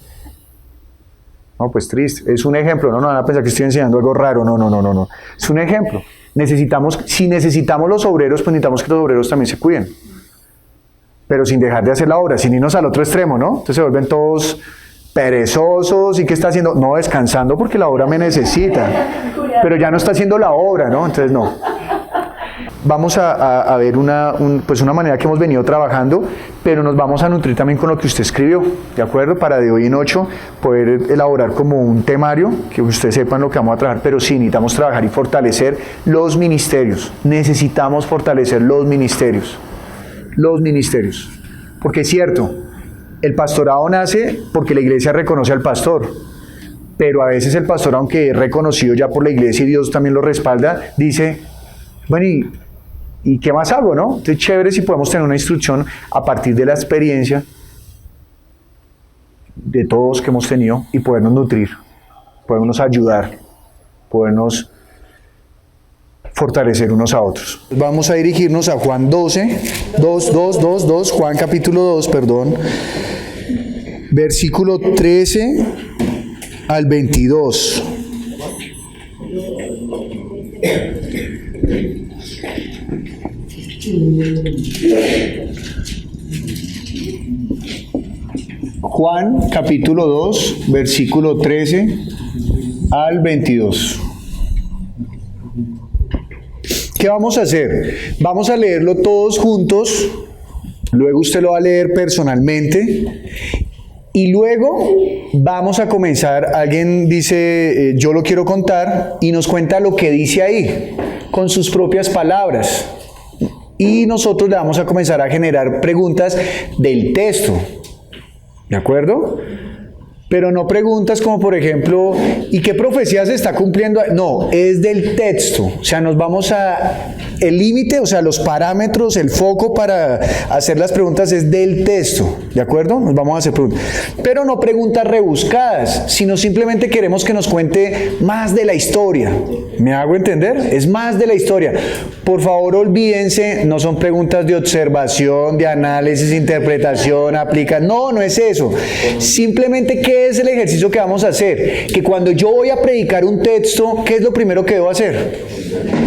No, pues triste. Es un ejemplo. No van a pensar que estoy enseñando algo raro. No. Es un ejemplo. Si necesitamos los obreros, pues necesitamos que los obreros también se cuiden. Pero sin dejar de hacer la obra, sin irnos al otro extremo, ¿no? Entonces se vuelven todos perezosos. ¿Y qué está haciendo? No, descansando porque la obra me necesita. Pero ya no está haciendo la obra, ¿no? Entonces no. Vamos a ver una manera que hemos venido trabajando, pero nos vamos a nutrir también con lo que usted escribió, ¿de acuerdo? Para de hoy en 8 poder elaborar como un temario, que ustedes sepan lo que vamos a trabajar, pero sí necesitamos trabajar y fortalecer los ministerios. Necesitamos fortalecer los ministerios. Porque es cierto, el pastorado nace porque la iglesia reconoce al pastor, pero a veces el pastor, aunque es reconocido ya por la iglesia y Dios también lo respalda, dice, bueno, ¿y qué más hago, no? Entonces, chévere si podemos tener una instrucción a partir de la experiencia de todos que hemos tenido y podernos nutrir, podernos ayudar, podernos fortalecer unos a otros. Vamos a dirigirnos a Juan 2, Juan capítulo 2, versículo 13 al 22. Juan capítulo 2, versículo 13 al 22. ¿Qué vamos a hacer? Vamos a leerlo todos juntos, luego usted lo va a leer personalmente y luego vamos a comenzar. Alguien dice, yo lo quiero contar, y nos cuenta lo que dice ahí, con sus propias palabras. Y nosotros le vamos a comenzar a generar preguntas del texto, ¿de acuerdo? Pero no preguntas como, por ejemplo, ¿y qué profecía se está cumpliendo? No, es del texto. O sea, nos vamos a... El límite, o sea, los parámetros, el foco para hacer las preguntas es del texto, ¿de acuerdo? Nos vamos a hacer preguntas. Pero no preguntas rebuscadas, sino simplemente queremos que nos cuente más de la historia. ¿Me hago entender? Es más de la historia. Por favor, olvídense, no son preguntas de observación, de análisis, interpretación, aplica. No es eso. Simplemente, ¿qué es el ejercicio que vamos a hacer? Que cuando yo voy a predicar un texto, ¿qué es lo primero que debo hacer?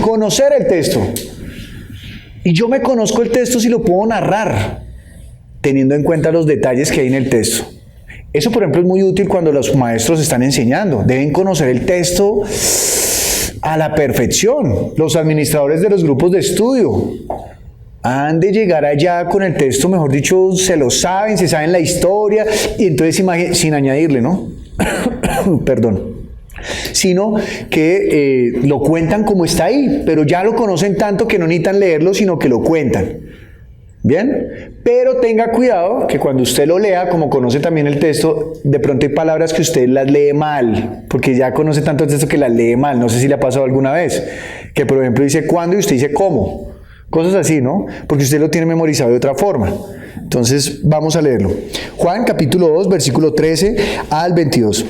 Conocer el texto. Y yo me conozco el texto si lo puedo narrar, teniendo en cuenta los detalles que hay en el texto. Eso, por ejemplo, es muy útil cuando los maestros están enseñando. Deben conocer el texto a la perfección. Los administradores de los grupos de estudio han de llegar allá con el texto, mejor dicho, se lo saben, se saben la historia, y entonces sin añadirle, ¿no? Perdón. Sino que lo cuentan como está ahí, pero ya lo conocen tanto que no necesitan leerlo, sino que lo cuentan. ¿Bien? Pero tenga cuidado que cuando usted lo lea, como conoce también el texto, de pronto hay palabras que usted las lee mal, porque ya conoce tanto el texto que las lee mal. No sé si le ha pasado alguna vez, que por ejemplo dice cuándo y usted dice cómo. Cosas así, ¿no? Porque usted lo tiene memorizado de otra forma. Entonces, vamos a leerlo. Juan capítulo 2, versículo 13 al 22.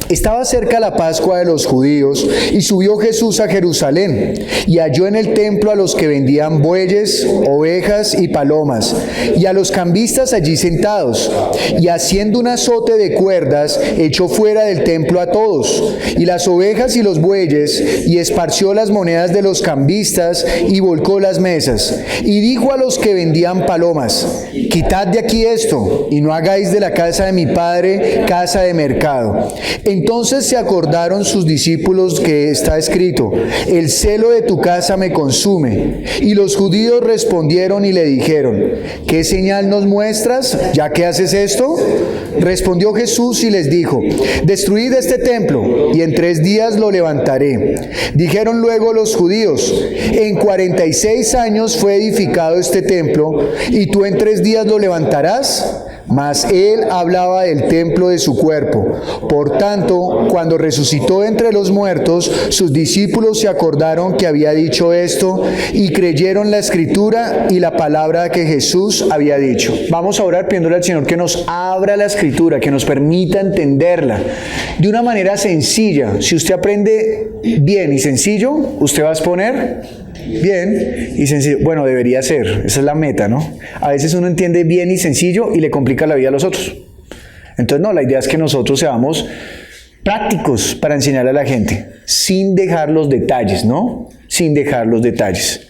Estaba cerca la Pascua de los judíos, y subió Jesús a Jerusalén, y halló en el templo a los que vendían bueyes, ovejas y palomas, y a los cambistas allí sentados, y haciendo un azote de cuerdas, echó fuera del templo a todos, y las ovejas y los bueyes, y esparció las monedas de los cambistas, y volcó las mesas, y dijo a los que vendían palomas, quitad de aquí esto, y no hagáis de la casa de mi padre casa de mercado. Entonces se acordaron sus discípulos que está escrito, el celo de tu casa me consume. Y los judíos respondieron y le dijeron, ¿qué señal nos muestras, ya que haces esto? Respondió Jesús y les dijo, destruid este templo, y en 3 días lo levantaré. Dijeron luego los judíos, en 46 años fue edificado este templo, y tú en 3 días lo levantarás. Mas él hablaba del templo de su cuerpo. Por tanto, cuando resucitó entre los muertos, sus discípulos se acordaron que había dicho esto y creyeron la escritura y la palabra que Jesús había dicho. Vamos a orar pidiéndole al Señor que nos abra la escritura, que nos permita entenderla de una manera sencilla. Si usted aprende bien y sencillo, usted va a exponer bien y sencillo. Bueno, debería ser, esa es la meta, ¿no? A veces uno entiende bien y sencillo y le complica la vida a los otros. Entonces, no, la idea es que nosotros seamos prácticos para enseñar a la gente, sin dejar los detalles, ¿no? Sin dejar los detalles.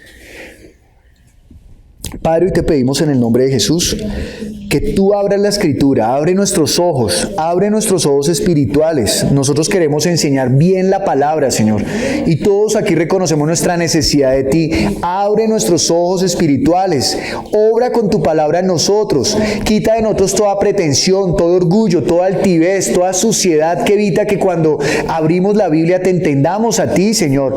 Padre, hoy te pedimos en el nombre de Jesús que tú abras la escritura, abre nuestros ojos espirituales. Nosotros queremos enseñar bien la palabra, Señor, y todos aquí reconocemos nuestra necesidad de ti. Abre nuestros ojos espirituales, obra con tu palabra en nosotros, quita de nosotros toda pretensión, todo orgullo, toda altivez, toda suciedad que evita que cuando abrimos la Biblia te entendamos a ti, Señor.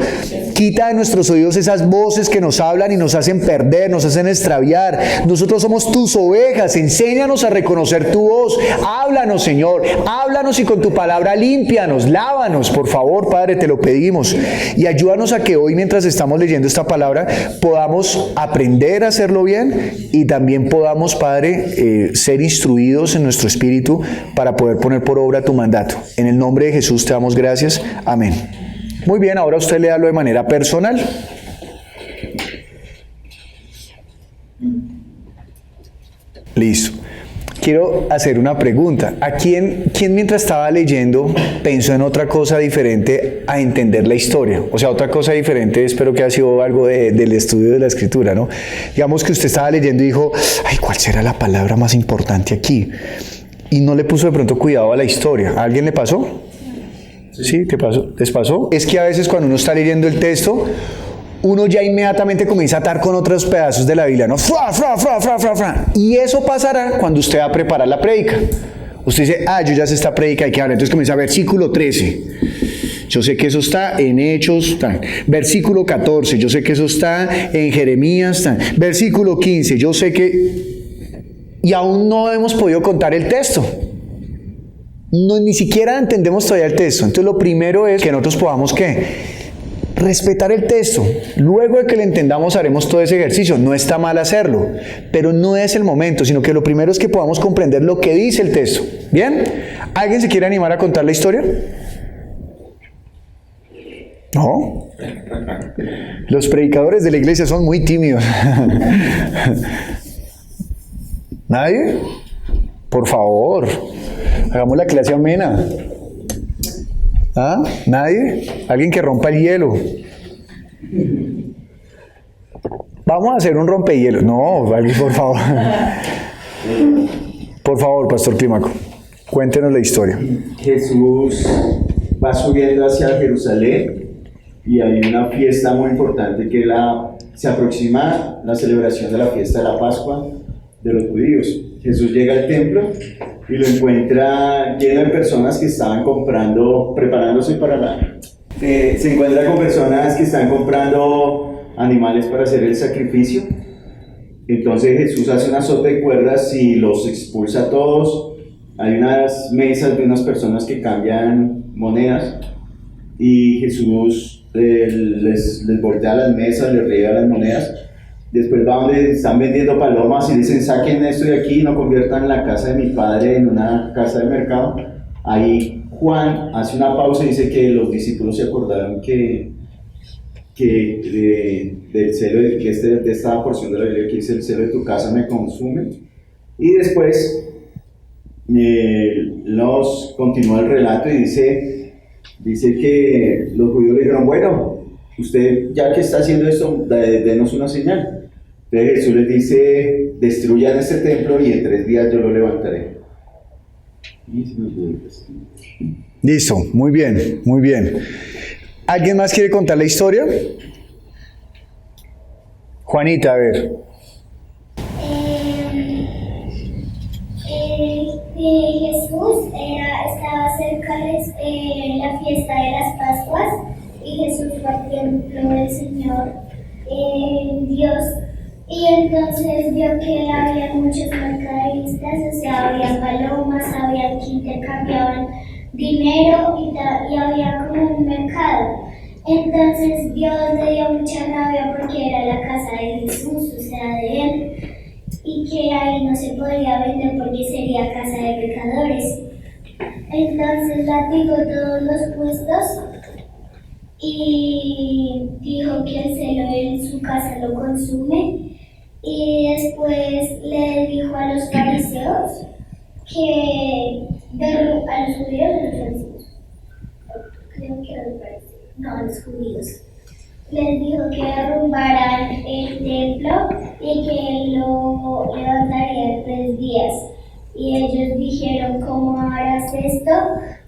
Quita de nuestros oídos esas voces que nos hablan y nos hacen perder, nos hacen extraviar. Nosotros somos tus ovejas, enséñanos a reconocer tu voz. Háblanos, Señor, háblanos y con tu palabra límpianos, lávanos, por favor, Padre, te lo pedimos. Y ayúdanos a que hoy, mientras estamos leyendo esta palabra, podamos aprender a hacerlo bien y también podamos, Padre, ser instruidos en nuestro espíritu para poder poner por obra tu mandato. En el nombre de Jesús te damos gracias. Amén. Muy bien, ahora usted léalo de manera personal. Listo. Quiero hacer una pregunta. ¿A quién mientras estaba leyendo pensó en otra cosa diferente a entender la historia? O sea, otra cosa diferente, espero que haya sido algo del estudio de la escritura, ¿no? Digamos que usted estaba leyendo y dijo, ay, ¿cuál será la palabra más importante aquí? Y no le puso de pronto cuidado a la historia. ¿A alguien le pasó? ¿Sí? ¿Te pasó? ¿Les pasó? Es que a veces cuando uno está leyendo el texto, uno ya inmediatamente comienza a atar con otros pedazos de la Biblia, ¿no? Y eso pasará cuando usted va a preparar la prédica. Usted dice, yo ya sé esta prédica, hay que hablar. Entonces comienza a versículo 13. Yo sé que eso está en Hechos. Versículo 14. Yo sé que eso está en Jeremías. Versículo 15. Yo sé que... Y aún no hemos podido contar el texto. No, ni siquiera entendemos todavía el texto. Entonces lo primero es que nosotros podamos, ¿qué? Respetar el texto. Luego de que lo entendamos haremos todo ese ejercicio. No está mal hacerlo, pero no es el momento, sino que lo primero es que podamos comprender lo que dice el texto. ¿Bien? ¿Alguien se quiere animar a contar la historia? ¿No? Los predicadores de la iglesia son muy tímidos. ¿Nadie? Por favor, hagamos la clase amena. ¿Ah? ¿Nadie? ¿Alguien que rompa el hielo? Vamos a hacer un rompehielo. No, alguien, por favor. Por favor, Pastor Clímaco, cuéntenos la historia. Jesús va subiendo hacia Jerusalén y hay una fiesta muy importante que se aproxima la celebración de la fiesta de la Pascua de los judíos. Jesús llega al templo y lo encuentra lleno de personas que estaban preparándose para se encuentra con personas que están comprando animales para hacer el sacrificio. Entonces Jesús hace un azote de cuerdas y los expulsa a todos. Hay unas mesas de unas personas que cambian monedas y Jesús les voltea las mesas, les riega las monedas. Después va donde están vendiendo palomas y dicen, saquen esto de aquí y no conviertan la casa de mi padre en una casa de mercado. Ahí Juan hace una pausa y dice que los discípulos se acordaron de esta porción de la Biblia que dice, el celo de tu casa me consume. Y después nos continúa el relato y dice que los judíos le dijeron, bueno, usted ya que está haciendo esto, denos una señal. Entonces Jesús les dice, destruyan este templo y en 3 días yo lo levantaré. Listo, muy bien, muy bien. ¿Alguien más quiere contar la historia? Juanita, a ver. Jesús estaba cerca de la fiesta de las Pascuas y Jesús fue al templo del Señor Dios. Y entonces vio que había muchos mercaderistas, o sea, había palomas, había que intercambiaban dinero y había como un mercado. Entonces Dios le dio mucha rabia porque era la casa de Jesús, o sea, de él, y que ahí no se podía vender porque sería casa de pecadores. Entonces latigó todos los puestos y dijo que el celo en su casa lo consume. Y después le dijo a los fariseos a los judíos o los fariseos, creo que a los fariseos, no, a los judíos, les dijo que derrumbaran el templo y que él lo levantaría en 3 días. Y ellos dijeron, ¿cómo harás esto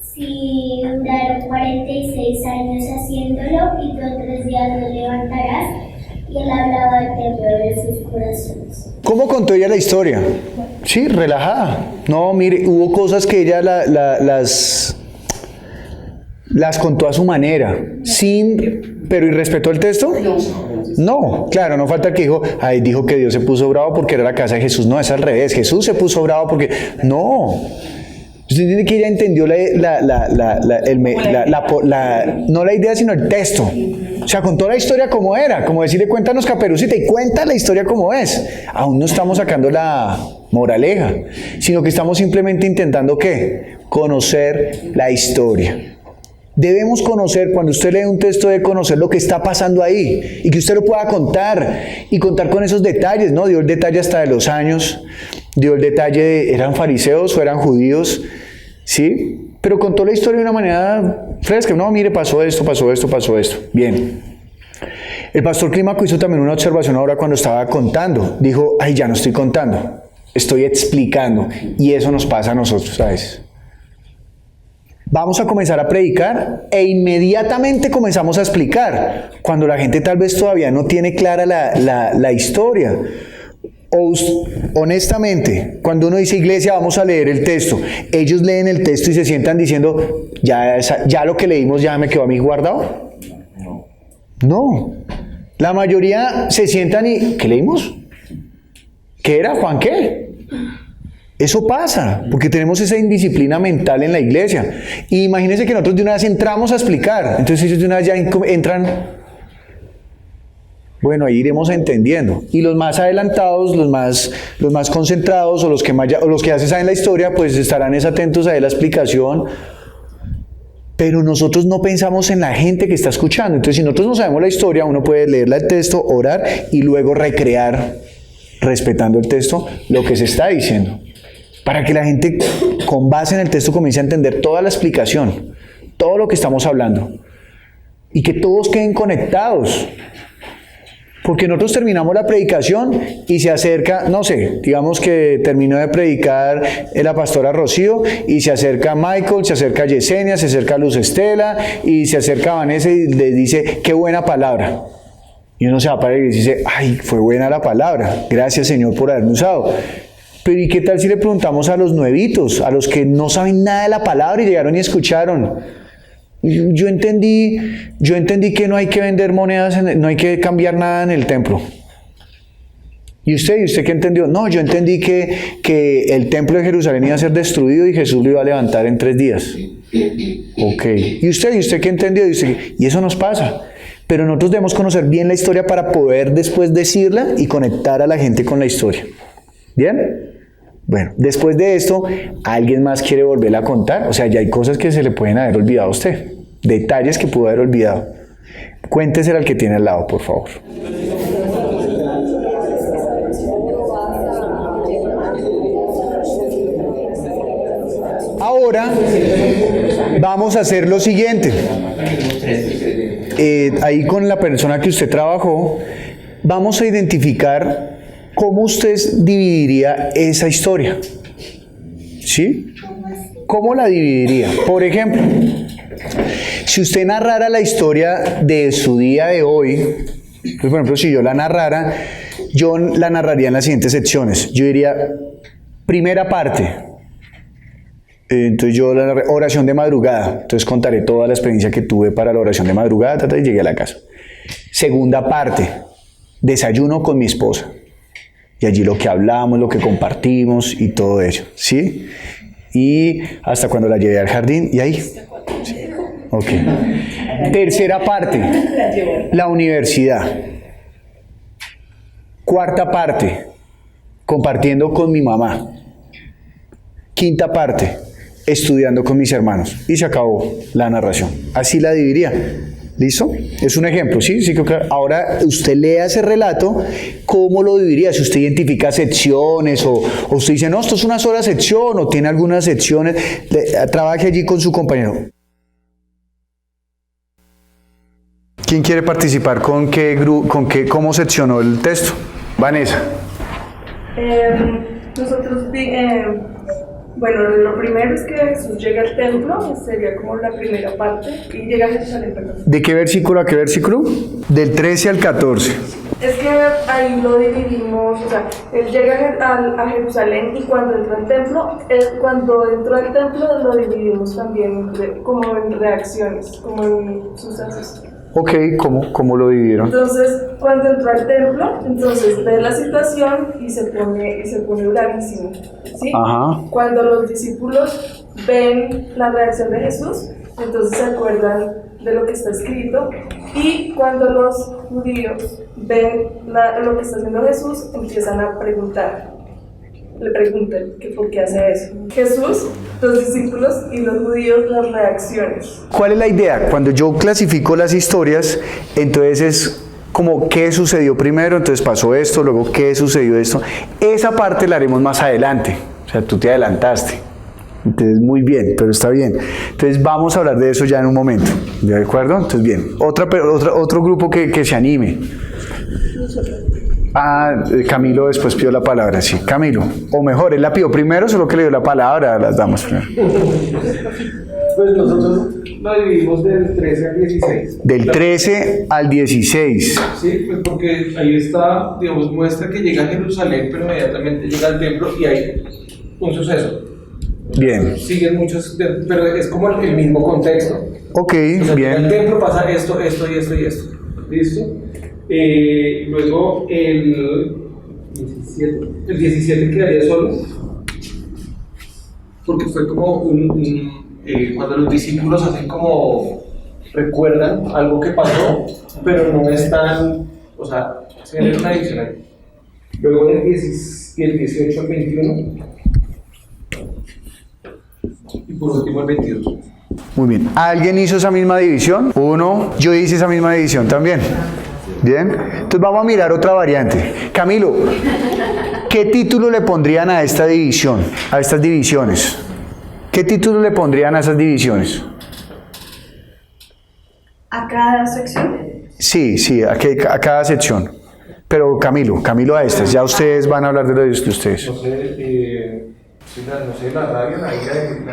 si duraron 46 años haciéndolo y tú en 3 días lo levantarás? Y él hablaba del templo de sus corazones. ¿Cómo contó ella la historia? Sí, relajada. No, mire, hubo cosas que ella las contó a su manera, pero ¿y respetó el texto? No, claro, no falta que dijo que Dios se puso bravo porque era la casa de Jesús. No, es al revés, Jesús se puso bravo porque... No, usted entiende que ella entendió no la idea, sino el texto. O sea, contó la historia como era, como decirle, cuéntanos Caperucita, y cuenta la historia como es. Aún no estamos sacando la moraleja, sino que estamos simplemente intentando, ¿qué? Conocer la historia. Debemos conocer, cuando usted lee un texto, debe conocer lo que está pasando ahí y que usted lo pueda contar y contar con esos detalles, ¿no? Dio el detalle hasta de los años, dio el detalle de, ¿eran fariseos o eran judíos? ¿Sí? Pero contó la historia de una manera fresca. No, mire, pasó esto. Bien. El pastor Clímaco hizo también una observación ahora cuando estaba contando. Dijo, ya no estoy contando, estoy explicando. Y eso nos pasa a nosotros a veces. Vamos a comenzar a predicar e inmediatamente comenzamos a explicar, cuando la gente tal vez todavía no tiene clara la historia. Honestamente, cuando uno dice iglesia, vamos a leer el texto, ellos leen el texto y se sientan diciendo, ya lo que leímos ya me quedó a mí guardado. No. La mayoría se sientan y, ¿qué leímos? ¿Qué era, Juan? ¿Qué? Eso pasa, porque tenemos esa indisciplina mental en la iglesia. Y imagínense que nosotros de una vez entramos a explicar. Entonces ellos de una vez ya entran. Bueno, ahí iremos entendiendo. Y los más adelantados, los más concentrados, o los que ya se saben la historia, pues estarán atentos a la explicación. Pero nosotros no pensamos en la gente que está escuchando. Entonces, si nosotros no sabemos la historia, uno puede leerla el texto, orar y luego recrear, respetando el texto, lo que se está diciendo. Para que la gente, con base en el texto, comience a entender toda la explicación, todo lo que estamos hablando. Y que todos queden conectados. Porque nosotros terminamos la predicación y se acerca, no sé, digamos que terminó de predicar la pastora Rocío y se acerca Michael, se acerca Yesenia, se acerca Luz Estela y se acerca Vanessa y le dice, qué buena palabra. Y uno se va a parar y dice, ay, fue buena la palabra, gracias Señor por haberme usado. Pero ¿y qué tal si le preguntamos a los nuevitos, a los que no saben nada de la palabra y llegaron y escucharon? Yo entendí que no hay que vender monedas, no hay que cambiar nada en el templo. ¿Y usted qué entendió? No, yo entendí que el templo de Jerusalén iba a ser destruido y Jesús lo iba a levantar en 3 días. Ok. ¿Y usted qué entendió? Y eso nos pasa. Pero nosotros debemos conocer bien la historia para poder después decirla y conectar a la gente con la historia. ¿Bien? Bueno, después de esto, ¿alguien más quiere volverla a contar? O sea, ya hay cosas que se le pueden haber olvidado a usted. Detalles que pudo haber olvidado. Cuéntesela al que tiene al lado, por favor. Ahora vamos a hacer lo siguiente. Ahí con la persona que usted trabajó, vamos a identificar cómo usted dividiría esa historia. ¿Sí? ¿Cómo la dividiría? Por ejemplo, si usted narrara la historia de su día de hoy, pues por ejemplo, si yo la narraría en las siguientes secciones. Yo diría, primera parte, entonces yo la oración de madrugada, entonces contaré toda la experiencia que tuve para la oración de madrugada, y llegué a la casa. Segunda parte, desayuno con mi esposa. Y allí lo que hablamos, lo que compartimos y todo ello, ¿sí? Y hasta cuando la llevé al jardín, y ahí. ¿Sí? Ok. Tercera parte, la universidad. Cuarta parte, compartiendo con mi mamá. Quinta parte, estudiando con mis hermanos. Y se acabó la narración. Así la dividiría. ¿Listo? Es un ejemplo, ¿sí? Sí, creo que ahora usted lea ese relato, ¿cómo lo dividiría? Si usted identifica secciones o usted dice, no, esto es una sola sección o tiene algunas secciones, trabaje allí con su compañero. ¿Quién quiere participar? ¿Cómo seccionó el texto? Vanessa. Nosotros, bueno, lo primero es que Jesús llega al templo, sería como la primera parte, y llega a Jerusalén, perdón. ¿De qué versículo a qué versículo? Del 13 al 14. Es que ahí lo dividimos, o sea, él llega a Jerusalén y cuando entra al templo, cuando entró al templo lo dividimos también como en reacciones, como en sucesos. Ok, ¿cómo lo dividieron? Entonces, cuando entró al templo, entonces ve la situación y se pone bravísimo, ¿sí? Ajá. Cuando los discípulos ven la reacción de Jesús, entonces se acuerdan de lo que está escrito, y cuando los judíos ven lo que está haciendo Jesús, empiezan a preguntar. Le preguntan que por qué hace eso. Jesús, los discípulos y los judíos, las reacciones. ¿Cuál es la idea? Cuando yo clasifico las historias, entonces es como qué sucedió primero, entonces pasó esto, luego qué sucedió esto. Esa parte la haremos más adelante, o sea, tú te adelantaste. Entonces, muy bien, pero está bien. Entonces, vamos a hablar de eso ya en un momento, ¿de acuerdo? Entonces, bien, otro grupo que se anime. Camilo después pidió la palabra, sí. Camilo, o mejor, él la pidió primero, solo que le dio la palabra, las damos primero. Pues nosotros lo dividimos del 13 al 16. Del 13 al 16. Sí, pues porque ahí está, digamos, muestra que llega a Jerusalén, pero inmediatamente llega al templo y hay un suceso. Bien. Siguen muchos, pero es como el mismo contexto. Ok, O sea, bien. en el templo pasa esto y esto y esto. ¿Listo? Luego el 17 quedaría solo, porque fue como cuando los discípulos hacen como recuerdan algo que pasó, pero no están, o sea, se genera una división ahí. Luego el 18 al 21 y por último el 22. Muy bien. ¿Alguien hizo esa misma división? Uno. Yo hice esa misma división también. Bien. Entonces vamos a mirar otra variante. Camilo, ¿qué título le pondrían a esta división? A estas divisiones. ¿Qué título le pondrían a esas divisiones? ¿A cada sección? Sí, a cada sección. Pero Camilo a estas. Ya ustedes van a hablar de lo de ustedes. No sé, la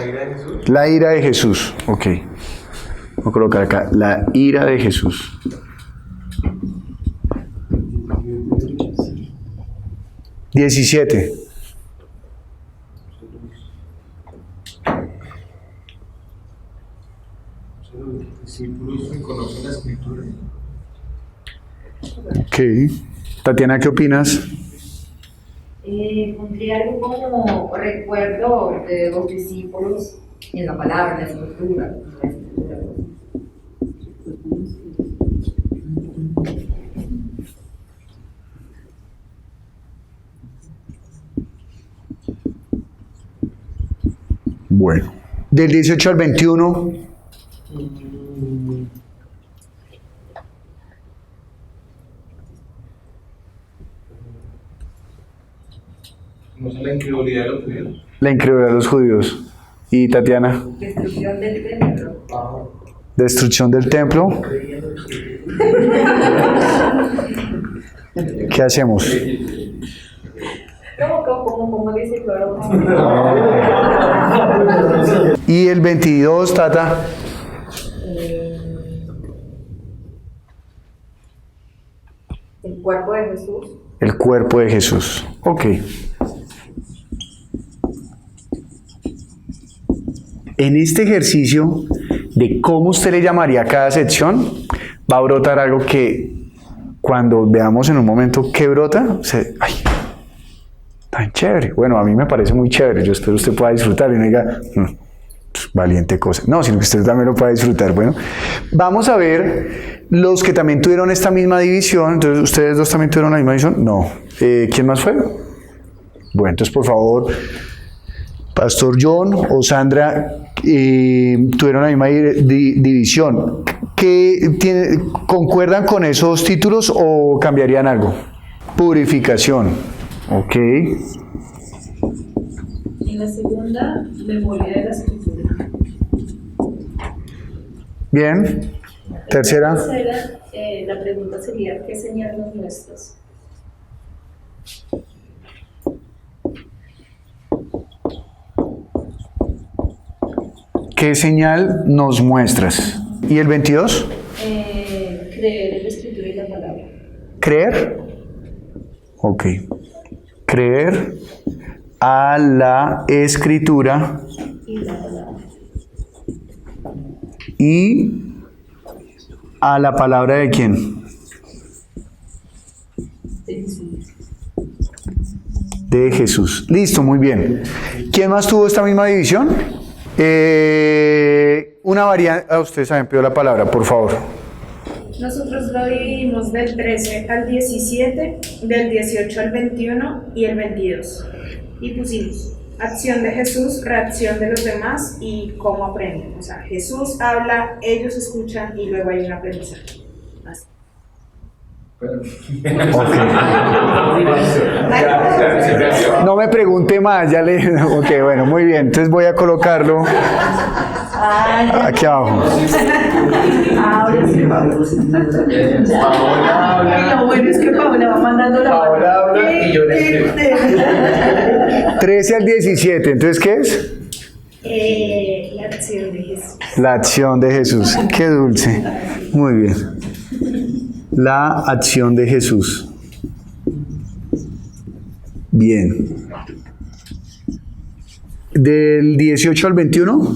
ira de Jesús. La ira de Jesús. Ok. Voy a colocar acá. La ira de Jesús. $17. Los discípulos conocen la escritura. Ok. Tatiana, ¿qué opinas? Pondría algo como recuerdo de los discípulos en la palabra, en la escritura. Bueno. Del 18 al 21. No sé, la incredulidad de los judíos. La incredulidad de los judíos. ¿Y Tatiana? Destrucción del templo. Destrucción del templo. ¿Qué hacemos? Como dice, claro. Y el 22, Tata. El cuerpo de Jesús. El cuerpo de Jesús. Ok. En este ejercicio de cómo usted le llamaría a cada sección, va a brotar algo que cuando veamos en un momento qué brota, ¡ay! Tan chévere. Bueno, a mí me parece muy chévere. Yo espero usted pueda disfrutar y no diga, valiente cosa. No, sino que usted también lo pueda disfrutar. Bueno, vamos a ver los que también tuvieron esta misma división. Entonces, ¿ustedes dos también tuvieron la misma división? No. ¿Quién más fue? Bueno, entonces, por favor, Pastor John o Sandra tuvieron la misma división. ¿Concuerdan con esos títulos o cambiarían algo? Purificación. Ok. En la segunda, memoria de la escritura. Bien. Tercera. La pregunta sería, ¿qué señal nos muestras? ¿Qué señal nos muestras? ¿Y el 22? Creer en la escritura y la palabra. ¿Creer? Ok. Creer a la escritura Y la palabra. y a la palabra de quién? De Jesús. De Jesús. Listo, muy bien. ¿Quién más tuvo esta misma división? Una variante. Ustedes saben, pido la palabra, por favor. Nosotros lo dividimos del 13 al 17, del 18 al 21 y el 22. Y pusimos acción de Jesús, reacción de los demás y cómo aprenden. O sea, Jesús habla, ellos escuchan y luego hay un aprendizaje. Así. No me pregunte más, ya le. Ok, bueno, muy bien. Entonces voy a colocarlo aquí abajo. Ahora sí. Lo bueno es que Paola va mandando la Paola habla y yo le escribo. 13 al 17, entonces, ¿qué es? La acción de Jesús. La acción de Jesús. Qué dulce. Muy bien. La acción de Jesús. Bien. Del 18 al 21.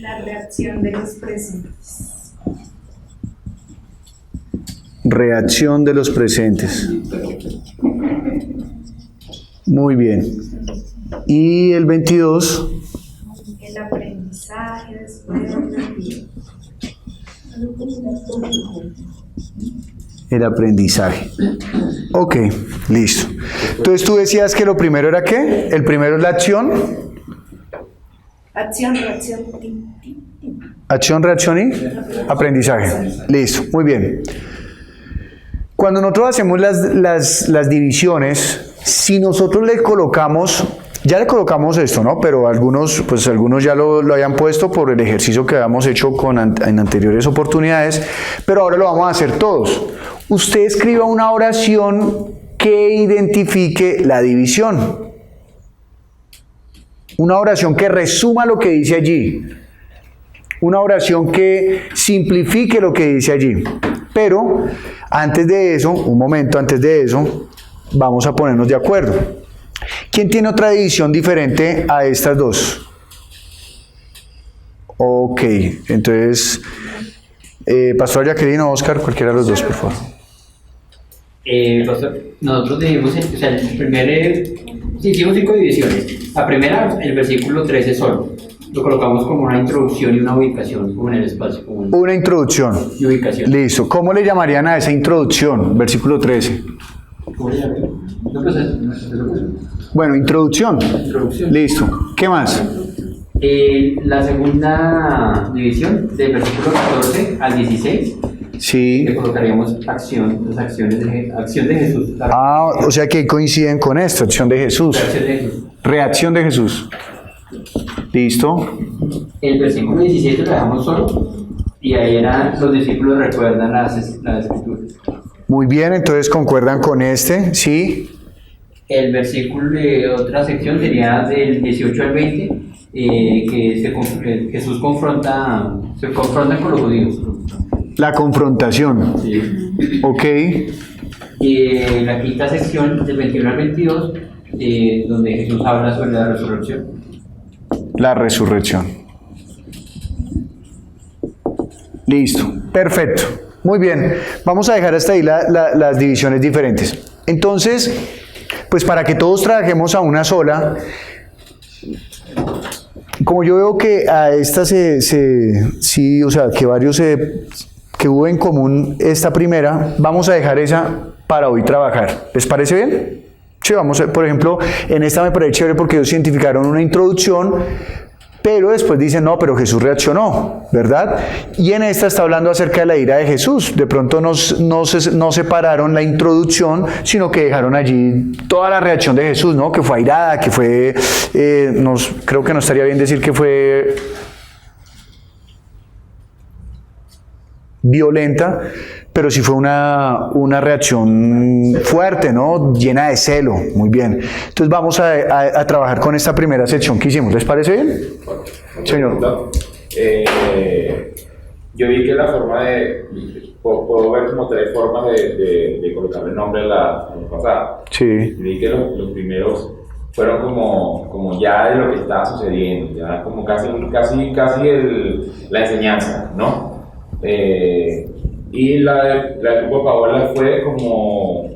La reacción de los presentes. Reacción de los presentes. Muy bien. Y el 22. El aprendizaje después de la vida. El aprendizaje. Ok, listo. Entonces tú decías que lo primero era ¿qué? El primero es la acción. Acción, reacción. Acción, reacción y aprendizaje. Listo, muy bien. Cuando nosotros hacemos las divisiones, si nosotros le colocamos, ya le colocamos esto, ¿no? Pero algunos ya lo habían puesto por el ejercicio que habíamos hecho en anteriores oportunidades, pero ahora lo vamos a hacer todos. Usted escriba una oración que identifique la división. Una oración que resuma lo que dice allí. Una oración que simplifique lo que dice allí. Pero antes de eso, un momento antes de eso, vamos a ponernos de acuerdo. ¿Quién tiene otra división diferente a estas dos? Ok, entonces, Pastor Jacqueline o Oscar, cualquiera de los dos, por favor. Pastor, nosotros dividimos, o sea, el primer, hicimos 5 divisiones. La primera, el versículo 13 solo. Lo colocamos como una introducción y una ubicación, como en el espacio. Como una introducción. Y ubicación. Listo. ¿Cómo le llamarían a esa introducción? Versículo 13. ¿Cómo le llamarían? No, pues bueno, introducción. Listo. ¿Qué más? La segunda división, del versículo 14 al 16. Sí. Le colocaríamos acción de Jesús. O sea que coinciden con esto, acción de Jesús. Reacción de Jesús. Listo. El versículo 17 lo dejamos solo y ahí los discípulos recuerdan las escrituras. Muy bien, entonces concuerdan con este, ¿sí? El versículo de otra sección sería del 18 al 20, que Jesús se confronta con los judíos. La confrontación. Sí. Ok. La quinta sección del 21 al 22, donde Jesús habla sobre la resurrección. La resurrección. Listo, perfecto. Muy bien, vamos a dejar hasta ahí las divisiones diferentes. Entonces, pues para que todos trabajemos a una sola, como yo veo que a esta sí, o sea, que varios que hubo en común esta primera, vamos a dejar esa para hoy trabajar. ¿Les parece bien? Sí, vamos a, por ejemplo, en esta me parece chévere porque ellos identificaron una introducción, Pero después dicen, no, pero Jesús reaccionó, ¿verdad? Y en esta está hablando acerca de la ira de Jesús. De pronto no separaron la introducción, sino que dejaron allí toda la reacción de Jesús, ¿no? Que fue airada, que fue, creo que no estaría bien decir que fue violenta, pero sí fue una reacción fuerte, ¿no? Llena de celo. Muy bien. Entonces vamos a trabajar con esta primera sección que hicimos. ¿Les parece bien? Señor. Yo vi que la forma puedo ver como tres formas de colocarle nombre a la pasada. Sí. Vi que los primeros fueron como ya de lo que estaba sucediendo, ya como casi la enseñanza, ¿no? Y la del grupo de Paola fue como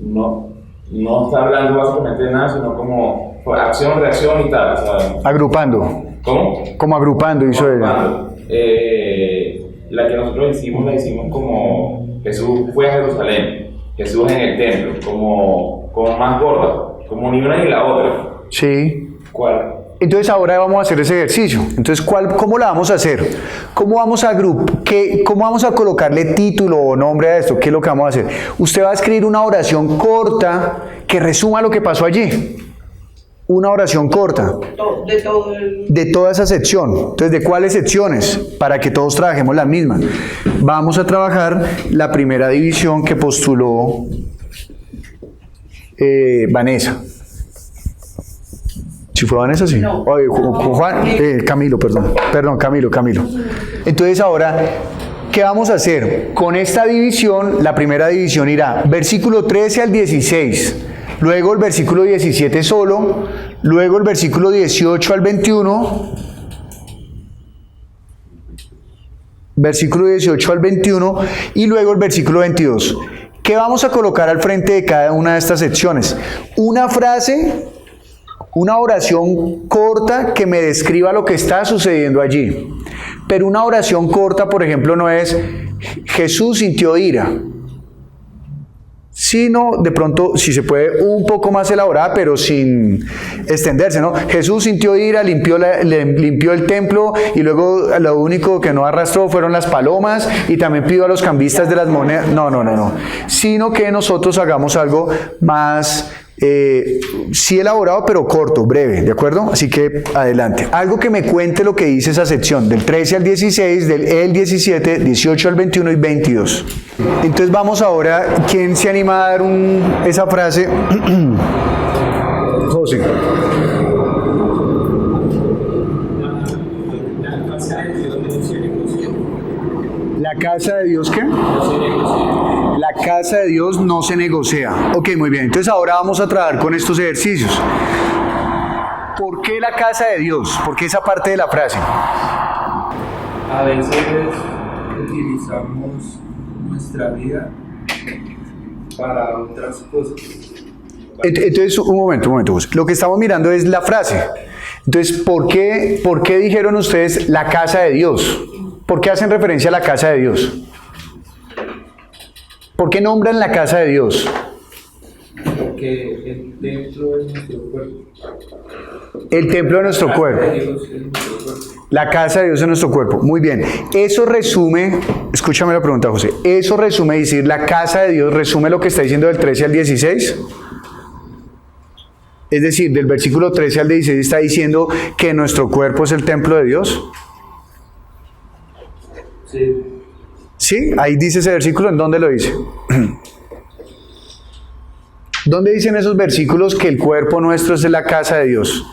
no está hablando básicamente de nada, sino como acción, reacción y tal, ¿sabes? Agrupando. ¿Cómo? Como agrupando, hizo él. La que nosotros la hicimos como Jesús fue a Jerusalén, Jesús en el templo, como más gorda, como ni una ni la otra. Sí. ¿Cuál? Entonces ahora vamos a hacer ese ejercicio. Entonces, ¿cómo la vamos a hacer? ¿Cómo vamos a colocarle título o nombre a esto? ¿Qué es lo que vamos a hacer? Usted va a escribir una oración corta que resuma lo que pasó allí. Una oración corta. De toda esa sección. Entonces, ¿de cuáles secciones? Para que todos trabajemos las mismas. Vamos a trabajar la primera división que postuló Vanessa. ¿Si fue Vanessa? Sí. No. Oye, Juan, Camilo, perdón. Perdón, Camilo. Entonces ahora, ¿qué vamos a hacer? Con esta división, la primera división irá versículo 13 al 16, luego el versículo 17 solo, luego el versículo 18 al 21, versículo 18 al 21 y luego el versículo 22. ¿Qué vamos a colocar al frente de cada una de estas secciones? Una frase, una oración corta que me describa lo que está sucediendo allí. Pero una oración corta, por ejemplo, no es Jesús sintió ira, sino de pronto, si se puede, un poco más elaborada, pero sin extenderse, ¿no? Jesús sintió ira, limpió el templo y luego lo único que no arrastró fueron las palomas y también pidió a los cambistas de las monedas. No. Sino que nosotros hagamos algo más sí elaborado, pero corto, breve, ¿de acuerdo? Así que adelante. Algo que me cuente lo que dice esa sección, del 13 al 16, del 17, 18 al 21 y 22. Entonces vamos ahora, ¿quién se anima a dar esa frase? José. ¿La casa de Dios qué? La casa de Dios no se negocia. Ok, muy bien. Entonces ahora vamos a trabajar con estos ejercicios. ¿Por qué la casa de Dios? ¿Por qué esa parte de la frase? A veces utilizamos nuestra vida para otras cosas. Entonces, un momento. Lo que estamos mirando es la frase. Entonces, ¿por qué dijeron ustedes la casa de Dios? ¿Por qué hacen referencia a la casa de Dios? ¿Por qué nombran la casa de Dios? Porque el templo es nuestro cuerpo. El templo de nuestro cuerpo. La casa de Dios es nuestro cuerpo. Muy bien. Eso resume, escúchame la pregunta, José. Eso resume decir, la casa de Dios resume lo que está diciendo del 13 al 16. Es decir, del versículo 13 al 16 está diciendo que nuestro cuerpo es el templo de Dios. Sí. ¿Sí? Ahí dice ese versículo. ¿En dónde lo dice? ¿Dónde dicen esos versículos que el cuerpo nuestro es la casa de Dios?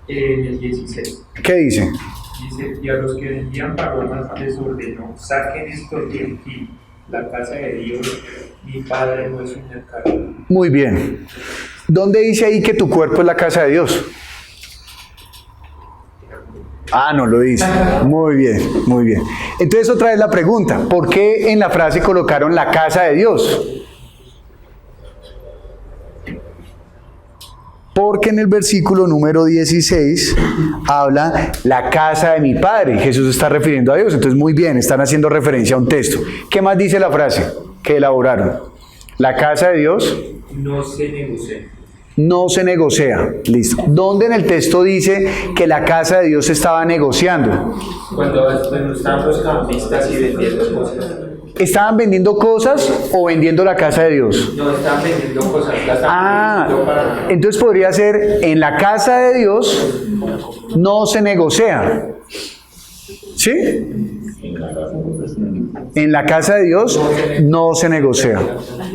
En el 16. ¿Qué dice? Dice, y a los que vendían palomas les ordenó, saquen esto de aquí, la casa de Dios, mi Padre no es un mercado. Muy bien. ¿Dónde dice ahí que tu cuerpo es la casa de Dios? Ah, no lo dice. Muy bien. Entonces otra vez la pregunta, ¿por qué en la frase colocaron la casa de Dios? Porque en el versículo número 16 habla la casa de mi Padre. Jesús está refiriendo a Dios. Entonces muy bien, están haciendo referencia a un texto. ¿Qué más dice la frase que elaboraron? La casa de Dios no se negocia. No se negocia. Listo. ¿Dónde en el texto dice que la casa de Dios estaba negociando? Cuando estaban los cambistas y vendiendo cosas. ¿Estaban vendiendo cosas o vendiendo la casa de Dios? No, estaban vendiendo cosas. Vendiendo para... Entonces podría ser, en la casa de Dios no se negocia. ¿Sí? En la casa de Dios no se negocia.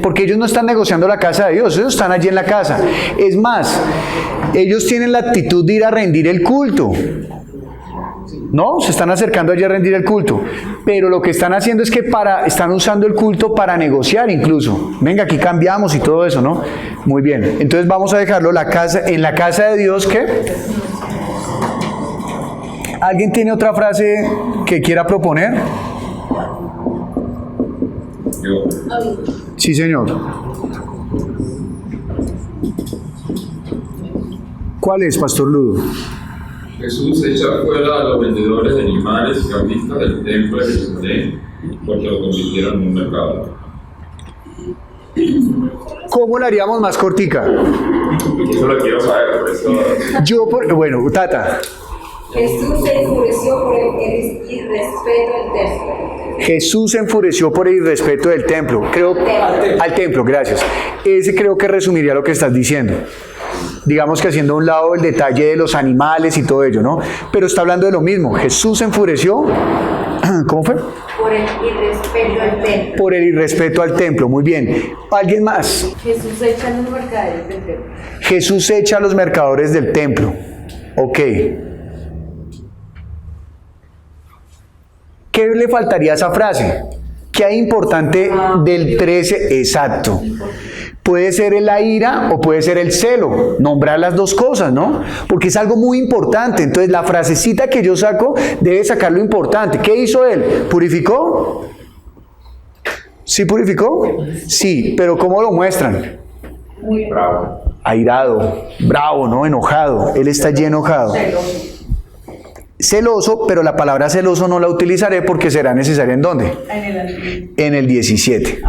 Porque ellos no están negociando la casa de Dios, ellos están allí en la casa. Es más, ellos tienen la actitud de ir a rendir el culto. ¿No? Se están acercando allí a rendir el culto. Pero lo que están haciendo es que están usando el culto para negociar incluso. Venga, aquí cambiamos y todo eso, ¿no? Muy bien. Entonces vamos a dejarlo en la casa de Dios, ¿qué? ¿Alguien tiene otra frase que quiera proponer? Yo. Sí, señor. ¿Cuál es, Pastor Ludo? Jesús echa fuera a los vendedores de animales y cambistas del templo de Jerusalén porque lo convirtieron en un mercado. ¿Cómo la haríamos más cortica? Eso lo quiero saber, por eso. Bueno, Tata. Jesús se enfureció por el irrespeto del templo. Jesús se enfureció por el irrespeto del templo. Al templo, gracias. Ese creo que resumiría lo que estás diciendo. Digamos que haciendo a un lado el detalle de los animales y todo ello, ¿no? Pero está hablando de lo mismo. Jesús se enfureció. ¿Cómo fue? Por el irrespeto al templo. Por el irrespeto al templo, muy bien. ¿Alguien más? Jesús echa a los mercaderes del templo. Jesús echa a los mercadores del templo. Ok. ¿Qué le faltaría a esa frase? ¿Qué hay importante del 13? Exacto. Puede ser la ira o puede ser el celo. Nombrar las dos cosas, ¿no? Porque es algo muy importante. Entonces la frasecita que yo saco debe sacar lo importante. ¿Qué hizo él? ¿Purificó? ¿Sí purificó? Sí, pero ¿cómo lo muestran? Muy bravo. Airado, bravo, ¿no? Enojado. Él está allí enojado. Celoso, pero la palabra celoso no la utilizaré porque será necesaria ¿en dónde? En el 17.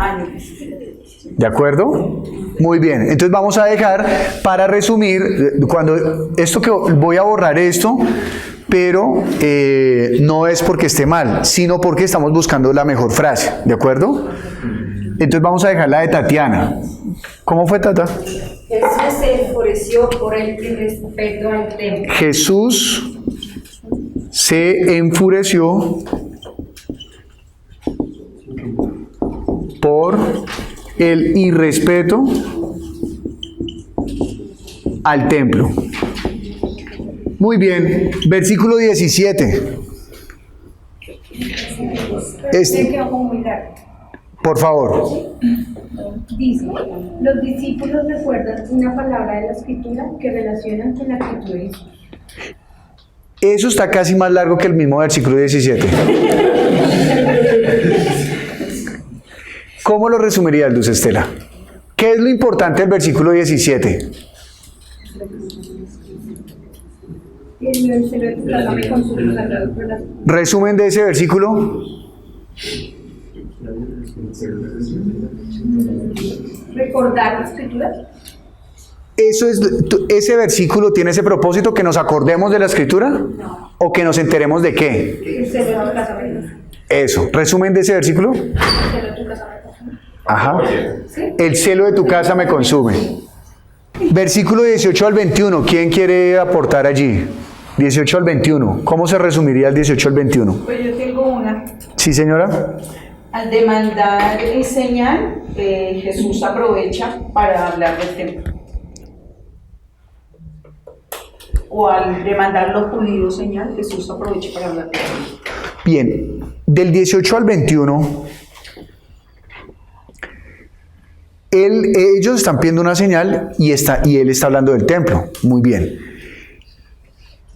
¿De acuerdo? Muy bien. Entonces vamos a dejar para resumir, cuando esto que voy a borrar esto, pero no es porque esté mal, sino porque estamos buscando la mejor frase. ¿De acuerdo? Entonces vamos a dejar la de Tatiana. ¿Cómo fue, Tata? Jesús se enfureció por el irrespeto al templo. Jesús se enfureció por el irrespeto al templo. Muy bien, versículo 17. Por favor. Dice, los discípulos recuerdan una palabra de la Escritura que relacionan con la actitud de Jesús. Eso está casi más largo que el mismo versículo 17. ¿Cómo lo resumirías, Luz Estela? ¿Qué es lo importante del versículo 17? Resumen de ese versículo. Recordar la Escritura. ¿Ese versículo tiene ese propósito, que nos acordemos de la Escritura? No. ¿O que nos enteremos de qué? Eso. ¿Resumen de ese versículo? Ajá. El celo de tu casa me consume. Versículo 18 al 21. ¿Quién quiere aportar allí? 18 al 21. ¿Cómo se resumiría el 18 al 21? Pues yo tengo una. Sí, señora. Al demandar señal, Jesús aprovecha para hablar del templo. O al demandar los judíos señal, Jesús aprovecha para hablar del templo. Bien, del 18 al 21, ellos están pidiendo una señal y él está hablando del templo. Muy bien.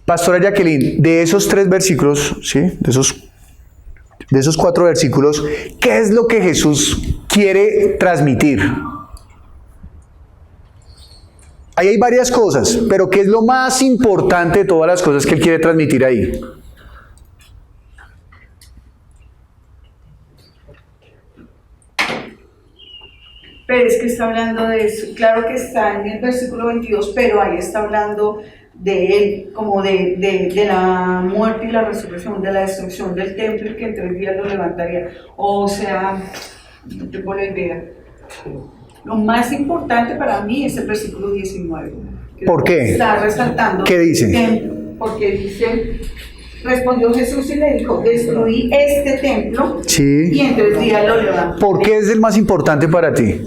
Pastora Jacqueline, de esos 3 versículos, ¿sí? De esos 4 versículos, ¿qué es lo que Jesús quiere transmitir? Ahí hay varias cosas, pero ¿qué es lo más importante de todas las cosas que él quiere transmitir ahí? Pero es que está hablando de eso, claro que está en el versículo 22, pero ahí está hablando de él, como de la muerte y la resurrección, de la destrucción del templo y que en 3 días lo levantaría. O sea, no tengo la idea. Lo más importante para mí es el versículo 19. ¿Por qué? Está resaltando. ¿Qué dice? El templo, porque dice, respondió Jesús y le dijo, destruí este templo Sí. y en 3 días lo levantaré. ¿Por qué es el más importante para ti?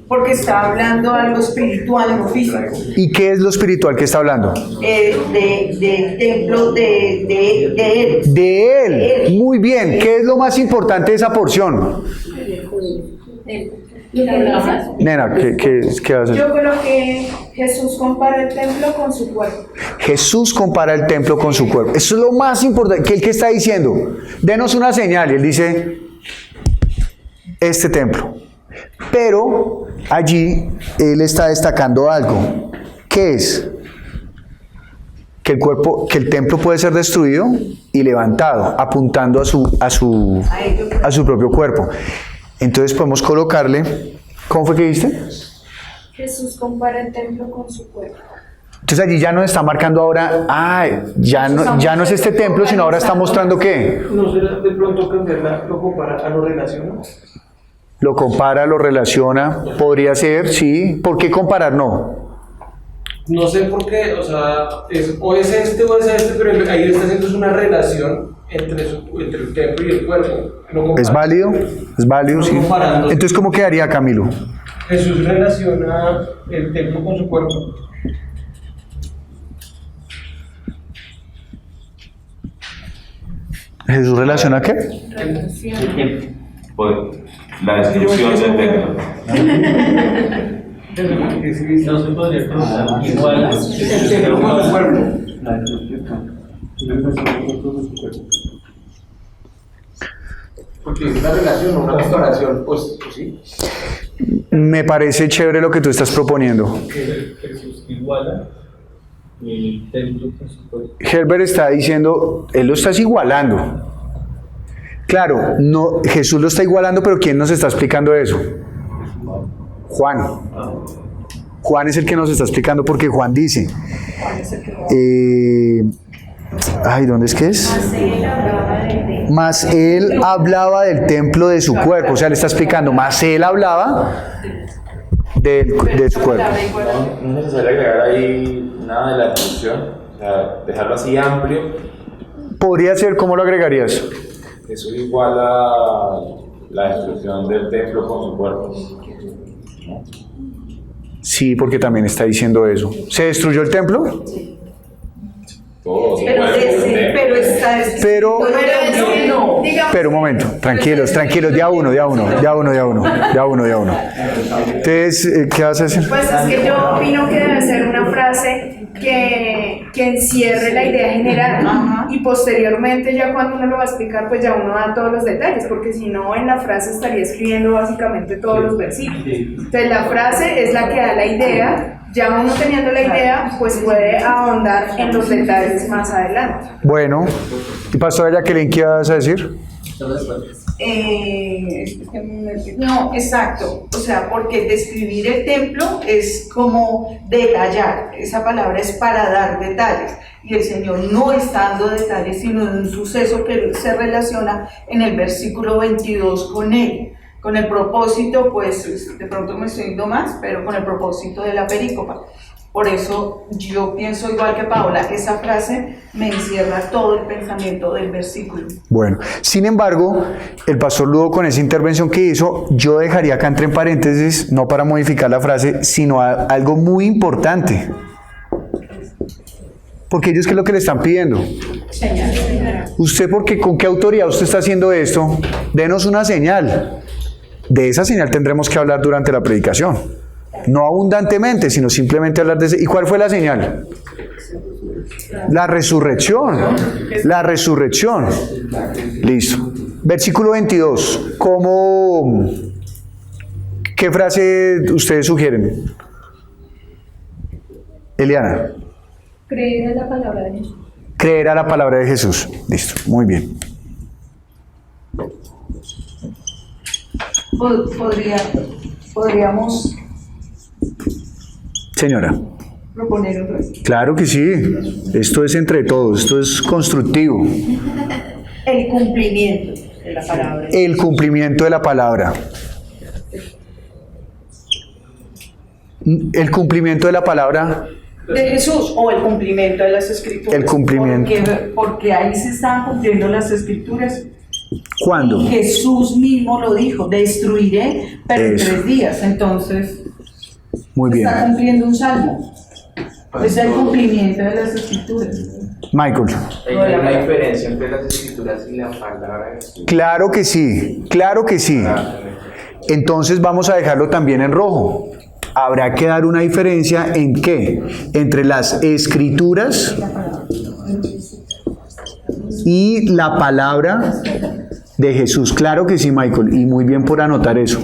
Porque está hablando algo espiritual, no físico. ¿Y qué es lo espiritual que está hablando? Del templo de él. De él. Muy bien. ¿Qué es lo más importante de esa porción? Nena, ¿qué vas a hacer? Yo creo que Jesús compara el templo con su cuerpo. Jesús compara el templo con su cuerpo. Eso es lo más importante. ¿Qué está diciendo? Denos una señal. Y él dice, este templo. Pero allí él está destacando algo. ¿Qué es? Que el templo puede ser destruido y levantado, apuntando a su propio cuerpo. Entonces podemos colocarle, ¿cómo fue que dijiste? Jesús compara el templo con su cuerpo. Entonces allí ya nos está marcando ahora, ya no es este templo, sino ahora está mostrando ¿qué? ¿No será de pronto cambiarla, lo compara a lo relaciona? Lo compara, lo relaciona, podría ser, sí. ¿Por qué comparar? No. No sé por qué, o sea, o es este, pero ahí está haciendo una relación entre el templo y el cuerpo. ¿Es válido? ¿Es válido? Sí. Entonces, ¿cómo quedaría, Camilo? Jesús relaciona el templo con su cuerpo. ¿Jesús relaciona qué? Pues, la destrucción del templo. No se podría colocar igual el templo con su cuerpo. Porque es una relación, no una restauración, pues sí. Me parece chévere lo que tú estás proponiendo. Jesús iguala el templo con su cuerpo. Herbert está diciendo, él lo está igualando. Claro, no, Jesús lo está igualando, pero ¿quién nos está explicando eso? Juan. Juan es el que nos está explicando porque Juan dice, ¿dónde es que es? Mas él hablaba del templo de su cuerpo, o sea, le está explicando, mas él hablaba de su cuerpo. No es necesario agregar ahí nada de la destrucción, o sea, dejarlo así amplio. Podría ser, ¿cómo lo agregarías? Eso iguala la destrucción del templo con su cuerpo, ¿no? Sí, porque también está diciendo eso. ¿Se destruyó el templo? Todo, pero un momento, tranquilos, de a uno. Entonces, ¿qué vas a decir? Pues es que yo opino que debe ser una frase que encierre la idea general. Y posteriormente ya cuando uno lo va a explicar, pues ya uno da todos los detalles, porque si no en la frase estaría escribiendo básicamente todos los versículos. Entonces la frase es la que da la idea. Ya uno teniendo la idea, pues puede ahondar en los detalles más adelante. Bueno, y pastora Jacqueline, ¿qué vas a decir? No, exacto. O sea, porque describir el templo es como detallar. Esa palabra es para dar detalles. Y el Señor no está dando detalles, sino en un suceso que se relaciona en el versículo 22 con él. Con el propósito, pues, de pronto me estoy yendo más, pero con el propósito de la perícopa. Por eso yo pienso igual que Paola, esa frase me encierra todo el pensamiento del versículo. Bueno, sin embargo, el pastor Ludo con esa intervención que hizo, yo dejaría acá entre paréntesis, no para modificar la frase, sino algo muy importante. Porque ellos, ¿qué es lo que le están pidiendo? Señal. ¿Usted con qué autoridad usted está haciendo esto? Denos una señal. De esa señal tendremos que hablar durante la predicación. No abundantemente, sino simplemente hablar de... ¿Y cuál fue la señal? La resurrección. La resurrección. Listo. Versículo 22. ¿Qué frase ustedes sugieren? Eliana. Creer en la palabra de Jesús. Creer a la palabra de Jesús. Listo. Muy bien. podríamos Señora. proponer otra vez. Claro que sí. Esto es entre todos, esto es constructivo. El cumplimiento de la palabra. El cumplimiento de la palabra. El cumplimiento de la palabra. De Jesús o el cumplimiento de las escrituras. El cumplimiento. Porque ahí se están cumpliendo las escrituras. ¿Cuándo? Y Jesús mismo lo dijo, destruiré, pero en 3 días. Entonces, muy bien. Está cumpliendo un salmo. Es el cumplimiento de las escrituras. Michael. ¿Hay una diferencia entre las escrituras y la palabra de Jesús? Claro que sí, claro que sí. Entonces vamos a dejarlo también en rojo. Habrá que dar una diferencia en qué? Entre las escrituras y la palabra de Jesús. Claro que sí, Michael, y muy bien por anotar eso.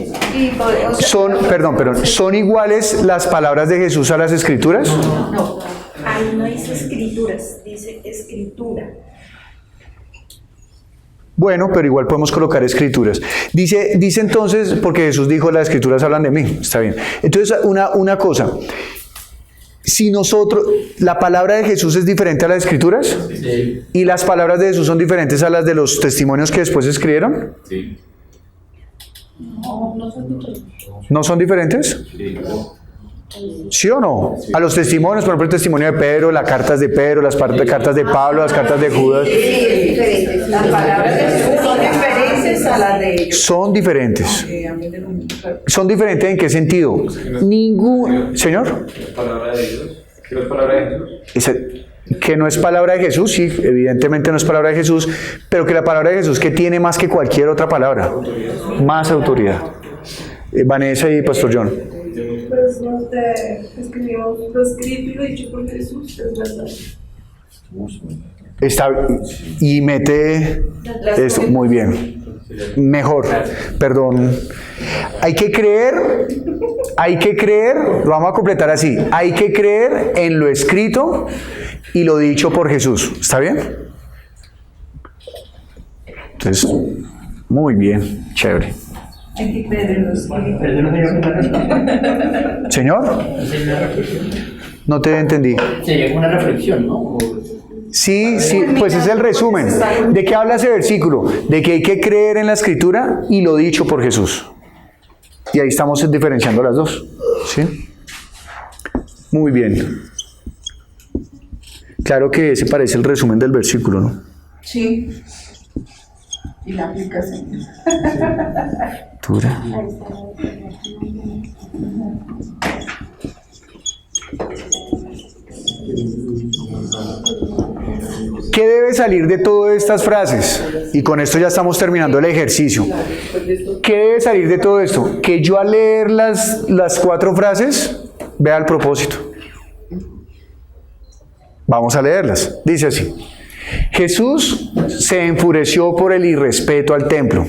¿Son iguales las palabras de Jesús a las escrituras? No, ahí no dice escrituras, dice escritura. Bueno, pero igual podemos colocar escrituras. Dice entonces, porque Jesús dijo, las escrituras hablan de mí. Está bien. Entonces, una cosa. Si la palabra de Jesús es diferente a las escrituras, Sí. ¿y las palabras de Jesús son diferentes a las de los testimonios que después escribieron? Sí. ¿No son diferentes? Sí. ¿Sí o no? A los testimonios, por ejemplo, el testimonio de Pedro, las cartas de Pedro, las cartas de Pablo, las cartas de Judas. Las palabras de Jesús son diferentes a las de ellos. Son diferentes. ¿Son diferentes en qué sentido? Ningún... ¿Señor? ¿Palabra de Dios? ¿Qué no es palabra de Jesús? Que no es palabra de Jesús, sí, evidentemente no es palabra de Jesús, pero que la palabra de Jesús que tiene más que cualquier otra palabra, más autoridad. Vanessa y Pastor John. Pues no te escribimos lo escrito y lo dicho por Jesús, es verdad. Y mete esto, muy bien. Mejor, perdón. Hay que creer, lo vamos a completar así, hay que creer en lo escrito y lo dicho por Jesús. ¿Está bien? Entonces, muy bien, chévere. Hay que creer en los ¿Señor? No te entendí. Sería como una reflexión, ¿no? Sí, pues es el resumen. ¿De qué habla ese versículo? De que hay que creer en la Escritura y lo dicho por Jesús. Y ahí estamos diferenciando las dos. ¿Sí? Muy bien. Claro que ese parece el resumen del versículo, ¿no? Sí. Y la aplicación. Escritura. ¿Qué debe salir de todas estas frases? Y con esto ya estamos terminando el ejercicio. ¿Qué debe salir de todo esto? Que yo al leer las 4 frases vea el propósito. Vamos a leerlas. Dice así: Jesús se enfureció por el irrespeto al templo.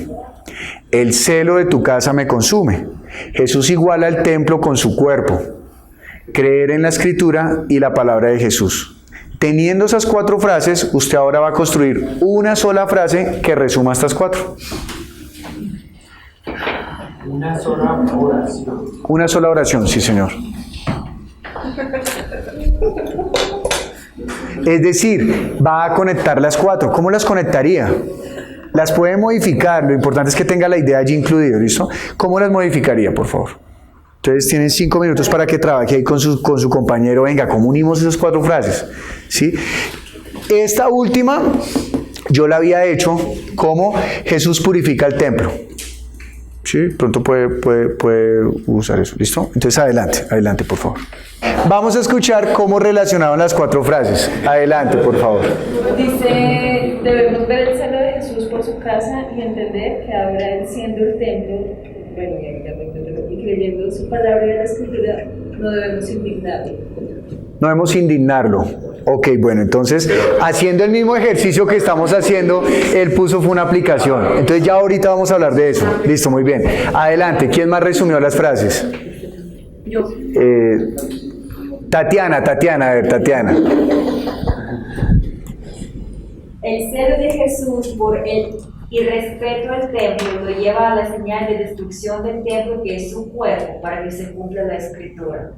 El celo de tu casa me consume. Jesús iguala el templo con su cuerpo. Creer en la Escritura y la palabra de Jesús. Teniendo esas 4 frases, usted ahora va a construir una sola frase que resuma estas 4. Una sola oración. Una sola oración, sí, señor. Es decir, va a conectar las 4. ¿Cómo las conectaría? Las puede modificar, lo importante es que tenga la idea allí incluida, ¿listo? ¿Cómo las modificaría, por favor? Entonces tienen 5 minutos para que trabaje ahí con su compañero. Venga, ¿cómo unimos esas 4 frases? ¿Sí? Esta última yo la había hecho como Jesús purifica el templo. ¿Sí? Pronto puede usar eso, ¿listo? Entonces adelante, por favor. Vamos a escuchar cómo relacionaban las 4 frases. Adelante, por favor. Dice, debemos ver el celo de Jesús por su casa y entender que ahora él siendo el templo, y creyendo en su palabra y en la Escritura, no debemos indignarlo. No debemos indignarlo. Ok, bueno, entonces, haciendo el mismo ejercicio que estamos haciendo, él fue una aplicación. Entonces ya ahorita vamos a hablar de eso. Listo, muy bien. Adelante, ¿quién más resumió las frases? Yo. Tatiana, a ver, Tatiana. El celo de Jesús por el y respeto al templo lo lleva a la señal de destrucción del templo que es su cuerpo, para que se cumpla la escritura.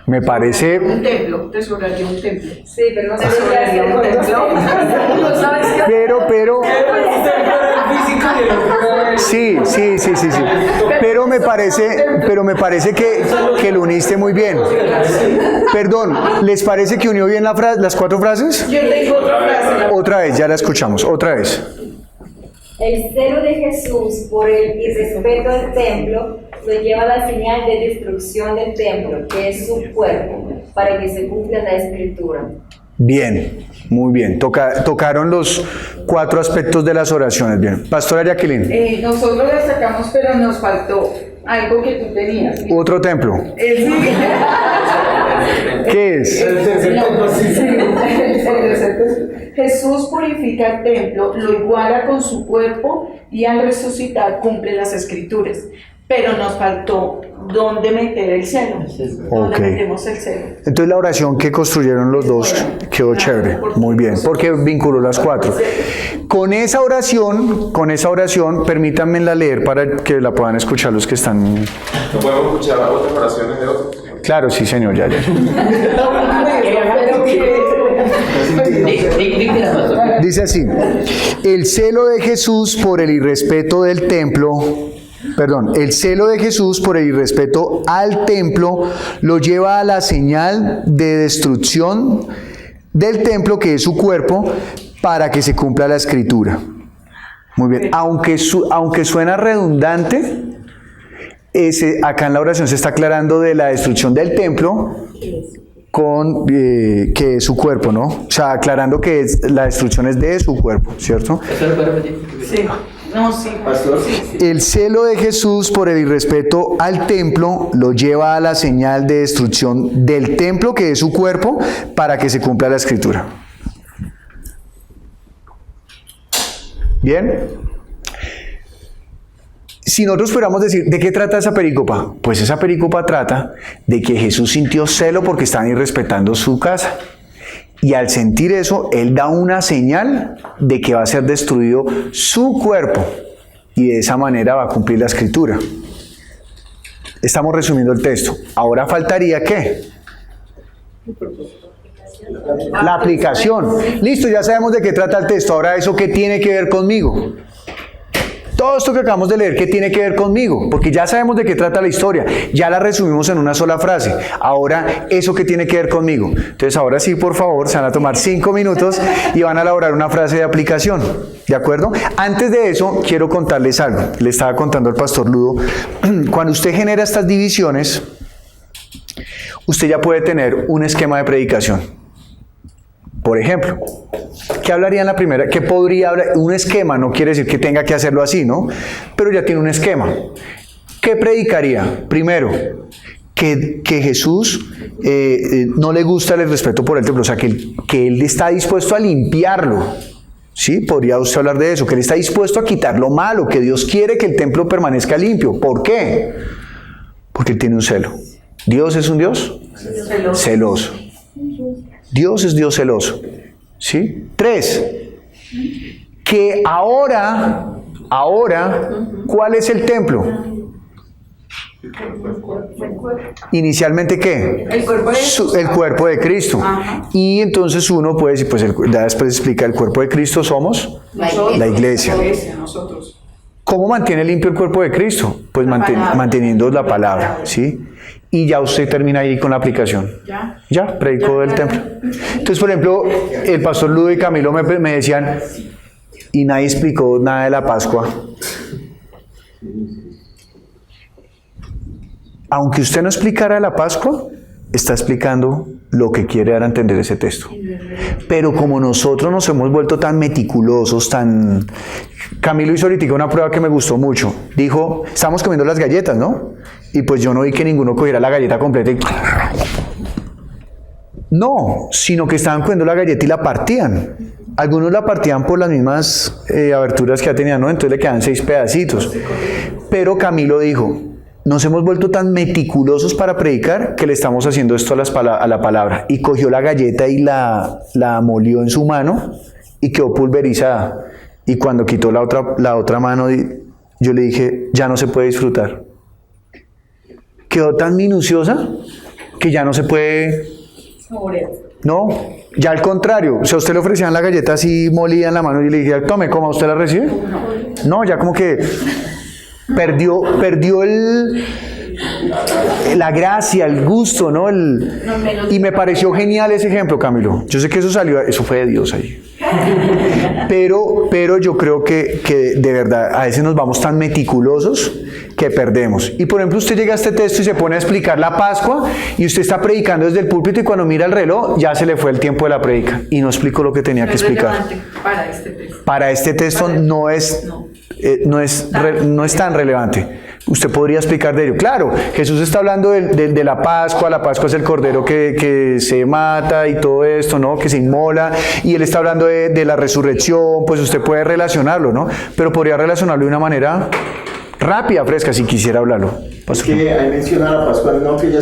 Me parece... Un templo, tesoraría un templo. Sí, pero no tesoraría un templo. Pero... Sí. Pero me parece que lo uniste muy bien. Perdón, ¿les parece que unió bien las 4 frases? Yo tengo otra frase. Otra vez, ya la escuchamos. Otra vez. El celo de Jesús por el irrespeto al templo lo lleva a la señal de destrucción del templo, que es su cuerpo, para que se cumpla la escritura. Bien, muy bien. Tocaron los 4 aspectos de las oraciones. Bien. Pastora Jacqueline. Nosotros la sacamos, pero nos faltó algo que tú tenías. Otro templo. ¿Qué es? Jesús purifica el templo, lo iguala con su cuerpo y al resucitar cumple las escrituras. Pero nos faltó dónde meter el celo. ¿Dónde metemos el celo? Entonces la oración que construyeron los dos quedó chévere. Muy bien, porque vinculó las 4. Con esa oración, permítanme la leer para que la puedan escuchar los que están. ¿No podemos escuchar otras oraciones de otros? Claro, sí, señor, ya. Dice así: el celo de Jesús por el irrespeto del templo. El celo de Jesús por el irrespeto al templo lo lleva a la señal de destrucción del templo que es su cuerpo, para que se cumpla la escritura. Muy bien, aunque suena redundante, acá en la oración se está aclarando de la destrucción del templo con que es su cuerpo, ¿no? O sea, aclarando que la destrucción es de su cuerpo, ¿cierto? Sí. No, sí, pastor. Sí. El celo de Jesús por el irrespeto al templo lo lleva a la señal de destrucción del templo que es su cuerpo, para que se cumpla la escritura. Bien. Si nosotros pudiéramos decir, ¿de qué trata esa perícopa? Pues esa perícopa trata de que Jesús sintió celo porque estaban irrespetando su casa. Y al sentir eso, Él da una señal de que va a ser destruido su cuerpo. Y de esa manera va a cumplir la escritura. Estamos resumiendo el texto. Ahora faltaría, ¿qué? La aplicación. Listo, ya sabemos de qué trata el texto. Ahora, ¿eso qué tiene que ver conmigo? Todo esto que acabamos de leer, ¿qué tiene que ver conmigo? Porque ya sabemos de qué trata la historia, ya la resumimos en una sola frase. Ahora, ¿eso qué tiene que ver conmigo? Entonces, ahora sí, por favor, se van a tomar 5 minutos y van a elaborar una frase de aplicación, ¿de acuerdo? Antes de eso, quiero contarles algo. Le estaba contando al pastor Ludo, cuando usted genera estas divisiones, usted ya puede tener un esquema de predicación. Por ejemplo, ¿qué hablaría en la primera? ¿Qué podría hablar? Un esquema no quiere decir que tenga que hacerlo así, ¿no? Pero ya tiene un esquema. ¿Qué predicaría? Primero, que Jesús no le gusta el respeto por el templo, o sea, que Él está dispuesto a limpiarlo. ¿Sí? Podría usted hablar de eso, que Él está dispuesto a quitar lo malo, que Dios quiere que el templo permanezca limpio. ¿Por qué? Porque Él tiene un celo. ¿Dios es un Dios? Celoso. Dios es Dios celoso. ¿Sí? 3. Que ahora, ¿cuál es el templo? Inicialmente, ¿qué? El cuerpo de Cristo. Y entonces uno puede decir, pues ya después explica, el cuerpo de Cristo somos la iglesia. ¿Cómo mantiene limpio el cuerpo de Cristo? Pues manteniendo la palabra, ¿sí? Y ya usted termina ahí con la aplicación. Ya predicó del templo. Entonces, por ejemplo, el pastor Ludo y Camilo me decían, y nadie explicó nada de la Pascua. Aunque usted no explicara la Pascua, está explicando lo que quiere dar a entender ese texto. Pero como nosotros nos hemos vuelto tan meticulosos, Camilo hizo ahorita una prueba que me gustó mucho. Dijo, estamos comiendo las galletas, ¿no? Y pues yo no vi que ninguno cogiera la galleta completa y... No, sino que estaban comiendo la galleta y la partían. Algunos la partían por las mismas aberturas que ya tenían, ¿no? Entonces le quedan 6 pedacitos. Pero Camilo dijo, nos hemos vuelto tan meticulosos para predicar que le estamos haciendo esto a la palabra. Y cogió la galleta y la molió en su mano y quedó pulverizada. Y cuando quitó la otra mano, yo le dije, ya no se puede disfrutar. Quedó tan minuciosa que ya no se puede... No, ya al contrario. O sea, usted le ofrecían la galleta así molida en la mano y le dije, tome, ¿cómo usted la recibe? No, ya como que perdió la gracia, el gusto, ¿no? Y me pareció genial ese ejemplo, Camilo. Yo sé que eso fue de Dios ahí. Pero yo creo que de verdad a veces nos vamos tan meticulosos que perdemos. Y por ejemplo, usted llega a este texto y se pone a explicar la Pascua y usted está predicando desde el púlpito y cuando mira el reloj ya se le fue el tiempo de la predica y no explicó lo que tenía que explicar. Para este texto no es tan relevante. Usted podría explicar de ello. Claro, Jesús está hablando de la Pascua. La Pascua es el cordero que se mata y todo esto, ¿no? Que se inmola. Y él está hablando de la resurrección. Pues usted puede relacionarlo, ¿no? Pero podría relacionarlo de una manera rápida, fresca, si quisiera hablarlo. Es que ahí menciona la Pascua, no que ya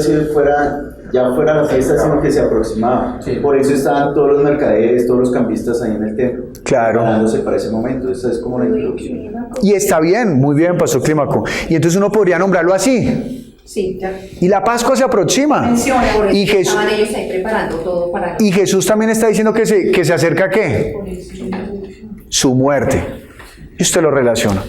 fuera la fiesta, sino que se aproximaba. Sí. Por eso estaban todos los mercaderes, todos los cambistas ahí en el templo. Claro. Preparándose para ese momento. Esa es como la introducción. Y está bien, muy bien, Pastor Clímaco. Y entonces uno podría nombrarlo así. Sí, ya. Y la Pascua se aproxima. Y Jesús, estaban ellos ahí preparando todo para... Y Jesús también está diciendo que se acerca ¿a qué? Su muerte. Y usted lo relaciona.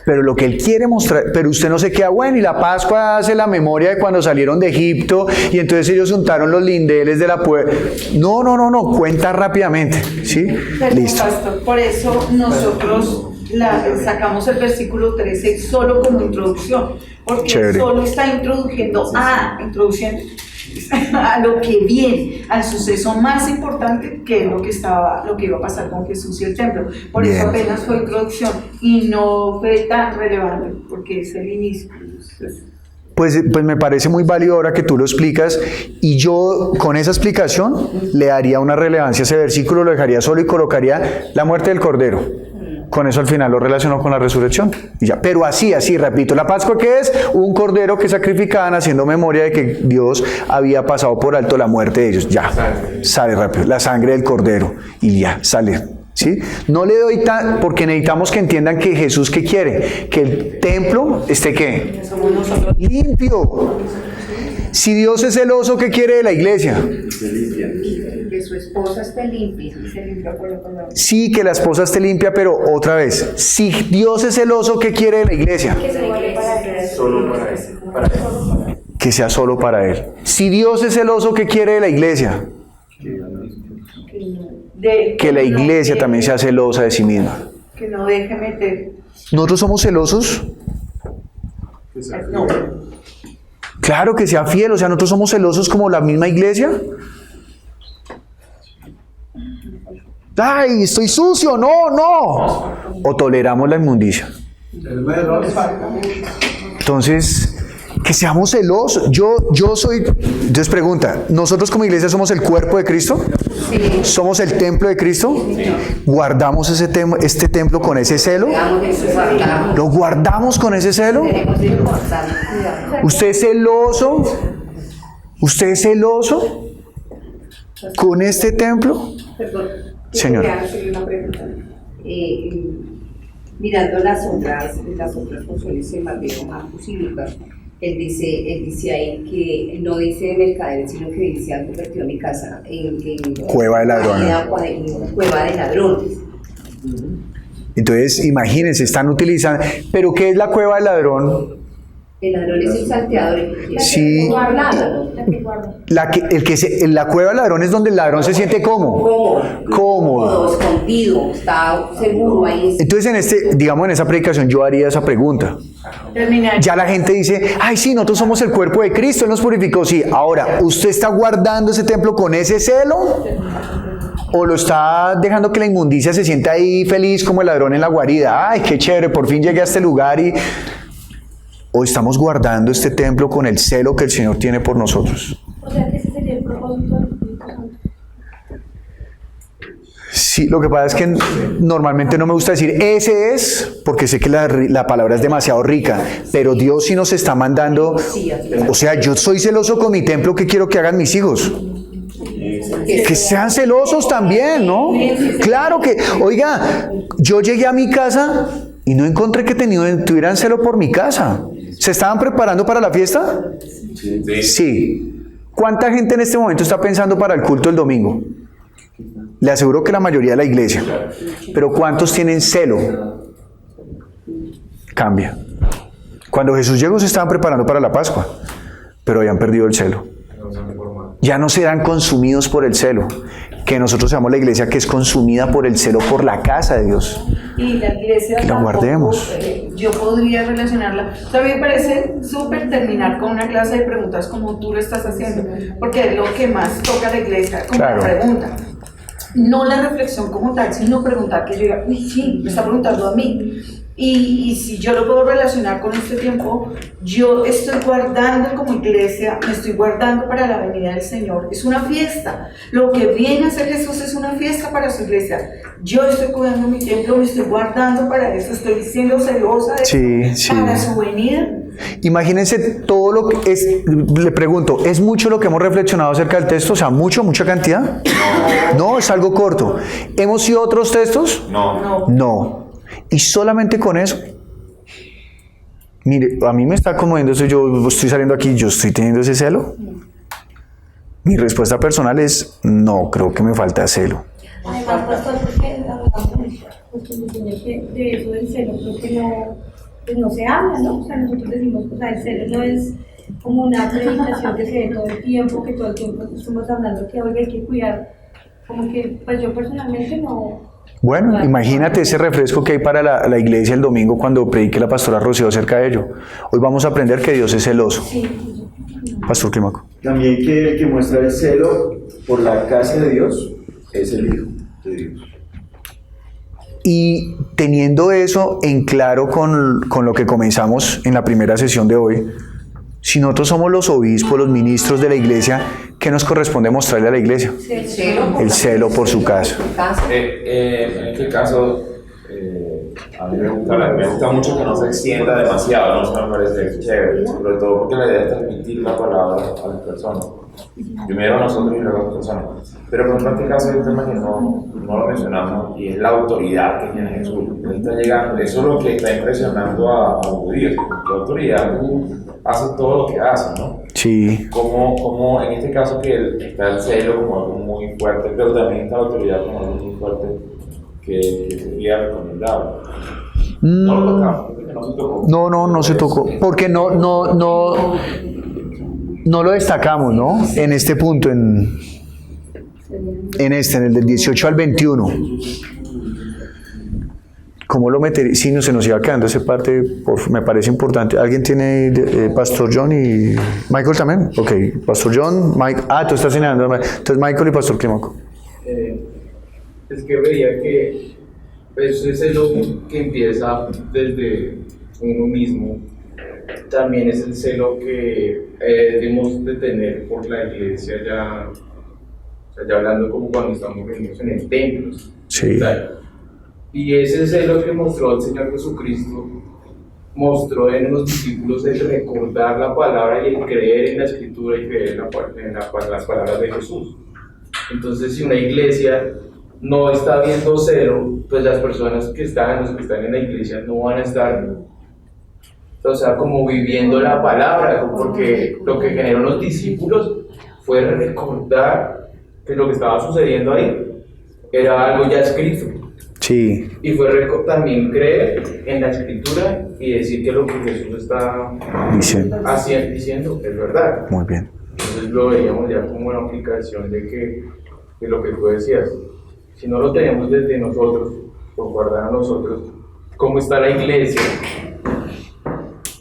Pero lo que él quiere mostrar, pero usted no se queda, bueno, y la Pascua hace la memoria de cuando salieron de Egipto y entonces ellos untaron los lindeles de la puerta. No, cuenta rápidamente, ¿sí? Listo. Pastor, por eso nosotros sacamos el versículo 13 solo como introducción, porque Chévere. Solo está introduciendo a lo que viene, al suceso más importante que es lo que iba a pasar con Jesús y el templo. Por Bien. eso apenas fue introducción y no fue tan relevante, porque es el inicio. Pues me parece muy válido ahora que tú lo explicas y yo con esa explicación le daría una relevancia a ese versículo, lo dejaría solo y colocaría la muerte del Cordero. Con eso al final lo relaciono con la resurrección. Y ya. Pero así, repito, la Pascua ¿qué es? Un cordero que sacrificaban haciendo memoria de que Dios había pasado por alto la muerte de ellos. Ya, sale rápido. La sangre del cordero y ya, sale. ¿Sí? No le doy tan, porque necesitamos que entiendan que Jesús ¿qué quiere? Que el templo esté ¿qué? Limpio. Si Dios es celoso, ¿qué quiere de la iglesia? Que su esposa esté limpia. Sí, que la esposa esté limpia, pero otra vez, si Dios es celoso, ¿qué quiere de la iglesia? Que sea solo para Él. Si Dios es celoso, ¿qué quiere de la iglesia? Que la iglesia también sea celosa de sí misma. Que no deje meter. ¿Nosotros somos celosos? No. Claro, que sea fiel, o sea, nosotros somos celosos como la misma iglesia. ¡Ay, estoy sucio! ¡No! O toleramos la inmundicia. Entonces, que seamos celosos. Yo soy... Entonces pregunta, ¿nosotros como iglesia somos el cuerpo de Cristo? Sí. ¿Somos el templo de Cristo? Sí. ¿Guardamos este templo con ese celo? ¿Lo guardamos con ese celo? ¿Usted es celoso? ¿Usted es celoso con este templo? Perdón, Señor. una pregunta. Mirando las otras funciones en Mateo, Marcos y Lucas, él dice ahí que no dice de mercaderes, sino que dice: han convertido mi casa en cueva de ladrones. Cueva de ladrones. Entonces, imagínense, están utilizando. ¿Pero qué es la cueva del ladrón? El ladrón es el salteador. Sí. La cueva del ladrón es donde el ladrón se siente cómodo. Escondido, está seguro ahí. Entonces, en esa predicación yo haría esa pregunta. Ya la gente dice: ay, sí, nosotros somos el cuerpo de Cristo, Él nos purificó. Sí, ahora, ¿usted está guardando ese templo con ese celo? ¿O lo está dejando que la inmundicia se sienta ahí feliz como el ladrón en la guarida? Ay, qué chévere, por fin llegué a este lugar y... ¿O estamos guardando este templo con el celo que el Señor tiene por nosotros? O sea, que ese sería el propósito del Espíritu Santo. Sí, lo que pasa es que normalmente no me gusta decir ese es, porque sé que la palabra es demasiado rica, pero Dios sí nos está mandando, o sea, yo soy celoso con mi templo, ¿qué quiero que hagan mis hijos? Que sean celosos también, ¿no? Claro que, oiga, yo llegué a mi casa y no encontré que tuvieran celo por mi casa. ¿Se estaban preparando para la fiesta? Sí. ¿Cuánta gente en este momento está pensando para el culto el domingo? Le aseguro que la mayoría de la iglesia. Pero ¿cuántos tienen celo? Cambia. Cuando Jesús llegó se estaban preparando para la Pascua, pero habían perdido el celo. Ya no serán consumidos por el celo. Que nosotros seamos la iglesia que es consumida por el celo por la casa de Dios. Y la iglesia que la guardemos. Yo podría relacionarla. O sea, a mí me parece súper terminar con una clase de preguntas como tú lo estás haciendo, porque es lo que más toca a la iglesia, como la pregunta. No la reflexión como tal, sino preguntar que yo diga, uy, sí, me está preguntando a mí. Y si yo lo puedo relacionar con este tiempo, yo estoy guardando como iglesia, me estoy guardando para la venida del Señor. Es una fiesta. Lo que viene a hacer Jesús es una fiesta para su iglesia. Yo estoy cuidando mi templo, me estoy guardando para eso, estoy siendo celosa de eso, para su venida. Imagínense todo lo que es, le pregunto, ¿es mucho lo que hemos reflexionado acerca del texto? O sea, mucha cantidad. No, es algo corto. ¿Hemos ido a otros textos? No. Y solamente con eso, mire, a mí me está conmoviendo eso. Yo estoy saliendo aquí, yo estoy teniendo ese celo. Mi respuesta personal es no, creo que me falta celo. Además, pastor, porque de eso del celo creo que no se habla, ¿no? O sea, nosotros decimos, o sea, el celo no es como una predicación que se dé todo el tiempo, que todo el tiempo estamos hablando que hoy hay que cuidar. Como que, pues yo personalmente no. Bueno, imagínate ese refresco que hay para la iglesia el domingo cuando predique la pastora Rocío acerca de ello. Hoy vamos a aprender que Dios es celoso. Pastor Clímaco. También que el que muestra el celo por la casa de Dios es el Hijo de Dios. Y teniendo eso en claro con lo que comenzamos en la primera sesión de hoy, si nosotros somos los obispos, los ministros de la iglesia, ¿qué nos corresponde mostrarle a la iglesia? El celo por su casa. En este caso, a mí me gusta mucho que no se extienda demasiado, ¿no? Eso me parece chévere, sobre todo porque la idea es transmitir la palabra a las personas. Primero a nosotros y luego a las personas. Pero por ejemplo, en este caso hay un tema que no lo mencionamos y es la autoridad que tiene Jesús. Él está llegando, eso es lo que está impresionando a los judíos. La autoridad hace todo lo que hace, ¿no? Sí. Como en este caso que está el celo como algo muy fuerte, pero también está la autoridad como algo muy fuerte que sería recomendable. No lo tocamos, porque no se tocó. No se tocó, porque no lo destacamos, ¿no? En este punto, en el del 18 al 21. ¿Cómo lo metería? Sí, no se nos iba quedando esa parte, me parece importante. ¿Alguien tiene Pastor John y Michael también? Ok, Pastor John, Mike. Tú estás señalando. Entonces Michael y Pastor Clímaco. Es que veía que ese celo que empieza desde uno mismo, también es el celo que debemos de tener por la iglesia ya, o sea, ya hablando como cuando estamos reunidos en el templo. Sí. Y ese celo que mostró el Señor Jesucristo, mostró en los discípulos el recordar la palabra y el creer en la Escritura y creer en las palabras de Jesús. Entonces, si una iglesia no está viendo celo, pues las personas los que están en la iglesia no van a estar, o sea, como viviendo la palabra, porque lo que generó los discípulos fue recordar que lo que estaba sucediendo ahí era algo ya escrito. Sí. Y fue también creer en la Escritura y decir que lo que Jesús está diciendo es verdad. Muy bien. Entonces lo veíamos ya como una aplicación de lo que tú decías. Si no lo tenemos desde nosotros, por guardar a nosotros, ¿cómo está la iglesia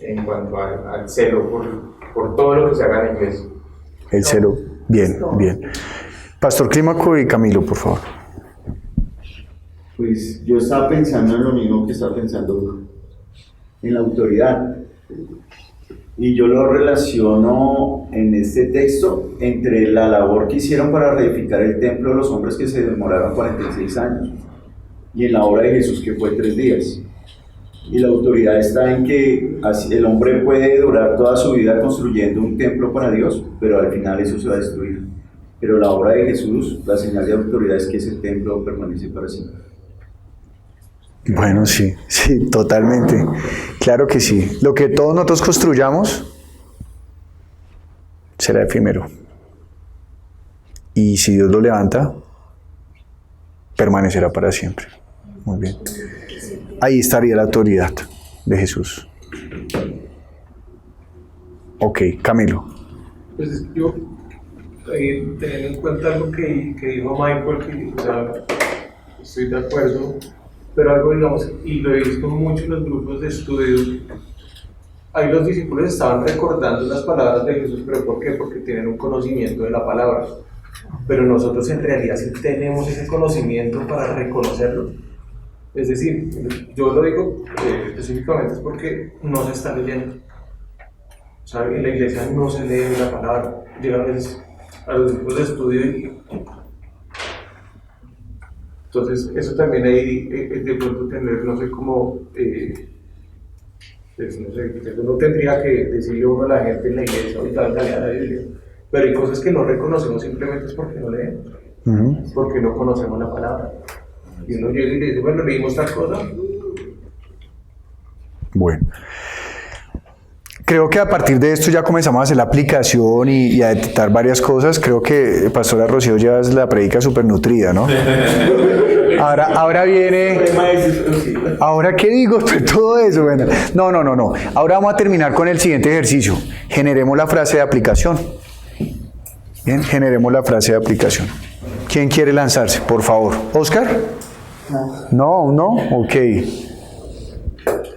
en cuanto al celo por todo lo que se haga en la iglesia? El celo, bien. Pastor Clímaco y Camilo, por favor. Pues yo estaba pensando en lo mismo que estaba pensando en la autoridad. Y yo lo relaciono en este texto entre la labor que hicieron para reedificar el templo de los hombres que se demoraron 46 años y en la obra de Jesús que fue 3 días. Y la autoridad está en que el hombre puede durar toda su vida construyendo un templo para Dios, pero al final eso se va a destruir. pero la obra de Jesús, la señal de autoridad es que ese templo permanece para siempre. Bueno, sí, sí, totalmente. Claro que sí. Lo que todos nosotros construyamos será efímero. Y si Dios lo levanta, permanecerá para siempre. Muy bien. Ahí estaría la autoridad de Jesús. Ok, Camilo. Pues es que yo, teniendo en cuenta algo que dijo Michael, que o sea, estoy de acuerdo, pero algo, digamos, y lo he visto mucho en los grupos de estudio, ahí los discípulos estaban recordando las palabras de Jesús, pero ¿por qué? Porque tienen un conocimiento de la palabra. Pero nosotros en realidad sí tenemos ese conocimiento para reconocerlo. Es decir, yo lo digo específicamente es porque no se está leyendo. O sea, en la iglesia no se lee la palabra. Llegan a veces a los grupos de estudio y... Entonces, eso también ahí de pronto tener, no sé cómo... pues, no sé, uno tendría que decirle uno a la gente en la iglesia, ahorita lea la Biblia. Pero hay cosas que no reconocemos simplemente es porque no leemos, porque no conocemos la palabra. Y uno llega y le dice, bueno, leímos tal cosa. Bueno. Creo que a partir de esto ya comenzamos a hacer la aplicación y a detectar varias cosas. Creo que Pastora Rocío llevas la predica súper nutrida, ¿no? Ahora viene... ¿Ahora qué digo? Todo eso, bueno. No. Ahora vamos a terminar con el siguiente ejercicio. Generemos la frase de aplicación. Bien, generemos la frase de aplicación. ¿Quién quiere lanzarse? Por favor. ¿Oscar? No, ok.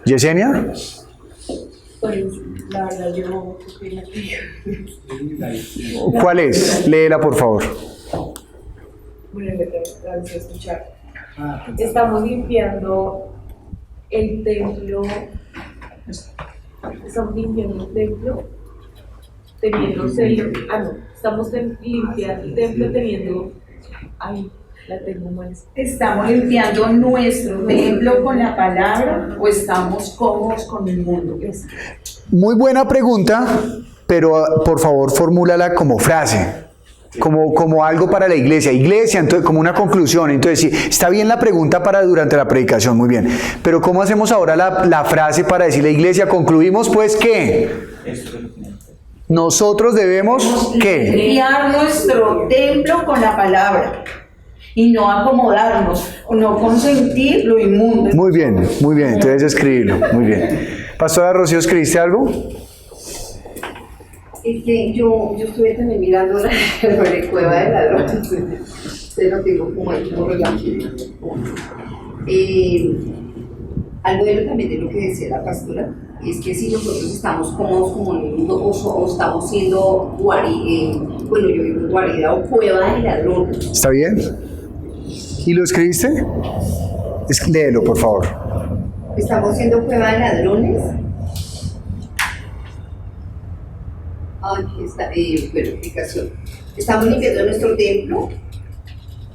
¿Yesenia? Pues la verdad yo... ¿Cuál es? Léela, por favor. Bueno, gracias a escuchar. Estamos limpiando el templo. Estamos limpiando el templo teniendo celo. Estamos limpiando el templo teniendo... Ay, la tengo mal. ¿Estamos limpiando nuestro templo con la palabra o estamos cómodos con el mundo? Muy buena pregunta, pero por favor formúlala como frase, como algo para la iglesia. Iglesia, entonces, como una conclusión. Entonces, sí, está bien la pregunta para durante la predicación, muy bien. Pero ¿cómo hacemos ahora la frase para decirle, iglesia, concluimos pues que nosotros debemos ¿qué? Limpiar nuestro templo con la palabra. Y no acomodarnos, o no consentir lo inmundo. Muy bien, entonces escribirlo, muy bien. Pastora Rocío, ¿escribiste algo? Es que yo estuve también mirando la cueva de ladrones, se lo tengo como ahí, como algo de lo también de lo que decía la pastora, es que si nosotros estamos cómodos como en el mundo o estamos siendo bueno, yo digo guarida o cueva de ladrones. ¿Está bien? ¿Y lo escribiste? Léelo, por favor. ¿Estamos siendo cueva de ladrones? Aquí está, verificación. ¿Estamos limpiando nuestro templo?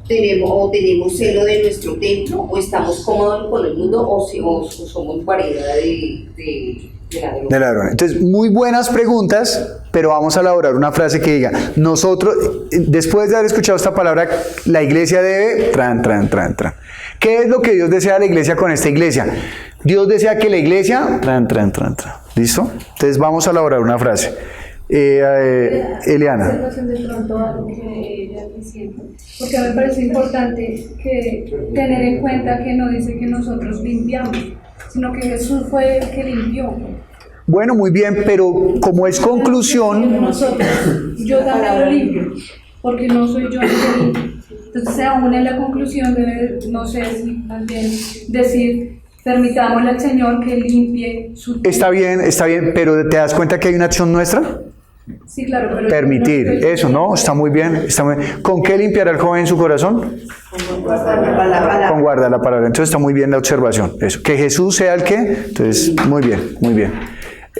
¿Tenemos celo de nuestro templo? ¿O estamos cómodos con el mundo? ¿O somos variedad de ladrones? De ladrones. Entonces, muy buenas preguntas, pero vamos a elaborar una frase que diga, nosotros, después de haber escuchado esta palabra, la iglesia debe, ¿Qué es lo que Dios desea de la iglesia con esta iglesia? Dios desea que la iglesia, ¿listo? Entonces vamos a elaborar una frase. Eliana. De pronto algo que ella diciendo, porque me parece importante que tener en cuenta que no dice que nosotros limpiamos, sino que Jesús fue el que limpió. Bueno, muy bien, pero como es conclusión... Nosotros, yo también lo limpio, porque no soy yo el que limpio. Entonces, aún en la conclusión debe, no sé si también decir, permitámosle al Señor que limpie su... Está bien, pero ¿te das cuenta que hay una acción nuestra? Sí, claro, pero... Permitir, eso, ¿no? Está muy bien, ¿Con qué limpiará el joven su corazón? Con guardar la palabra. Entonces está muy bien la observación. Eso. Que Jesús sea el que. Entonces, muy bien.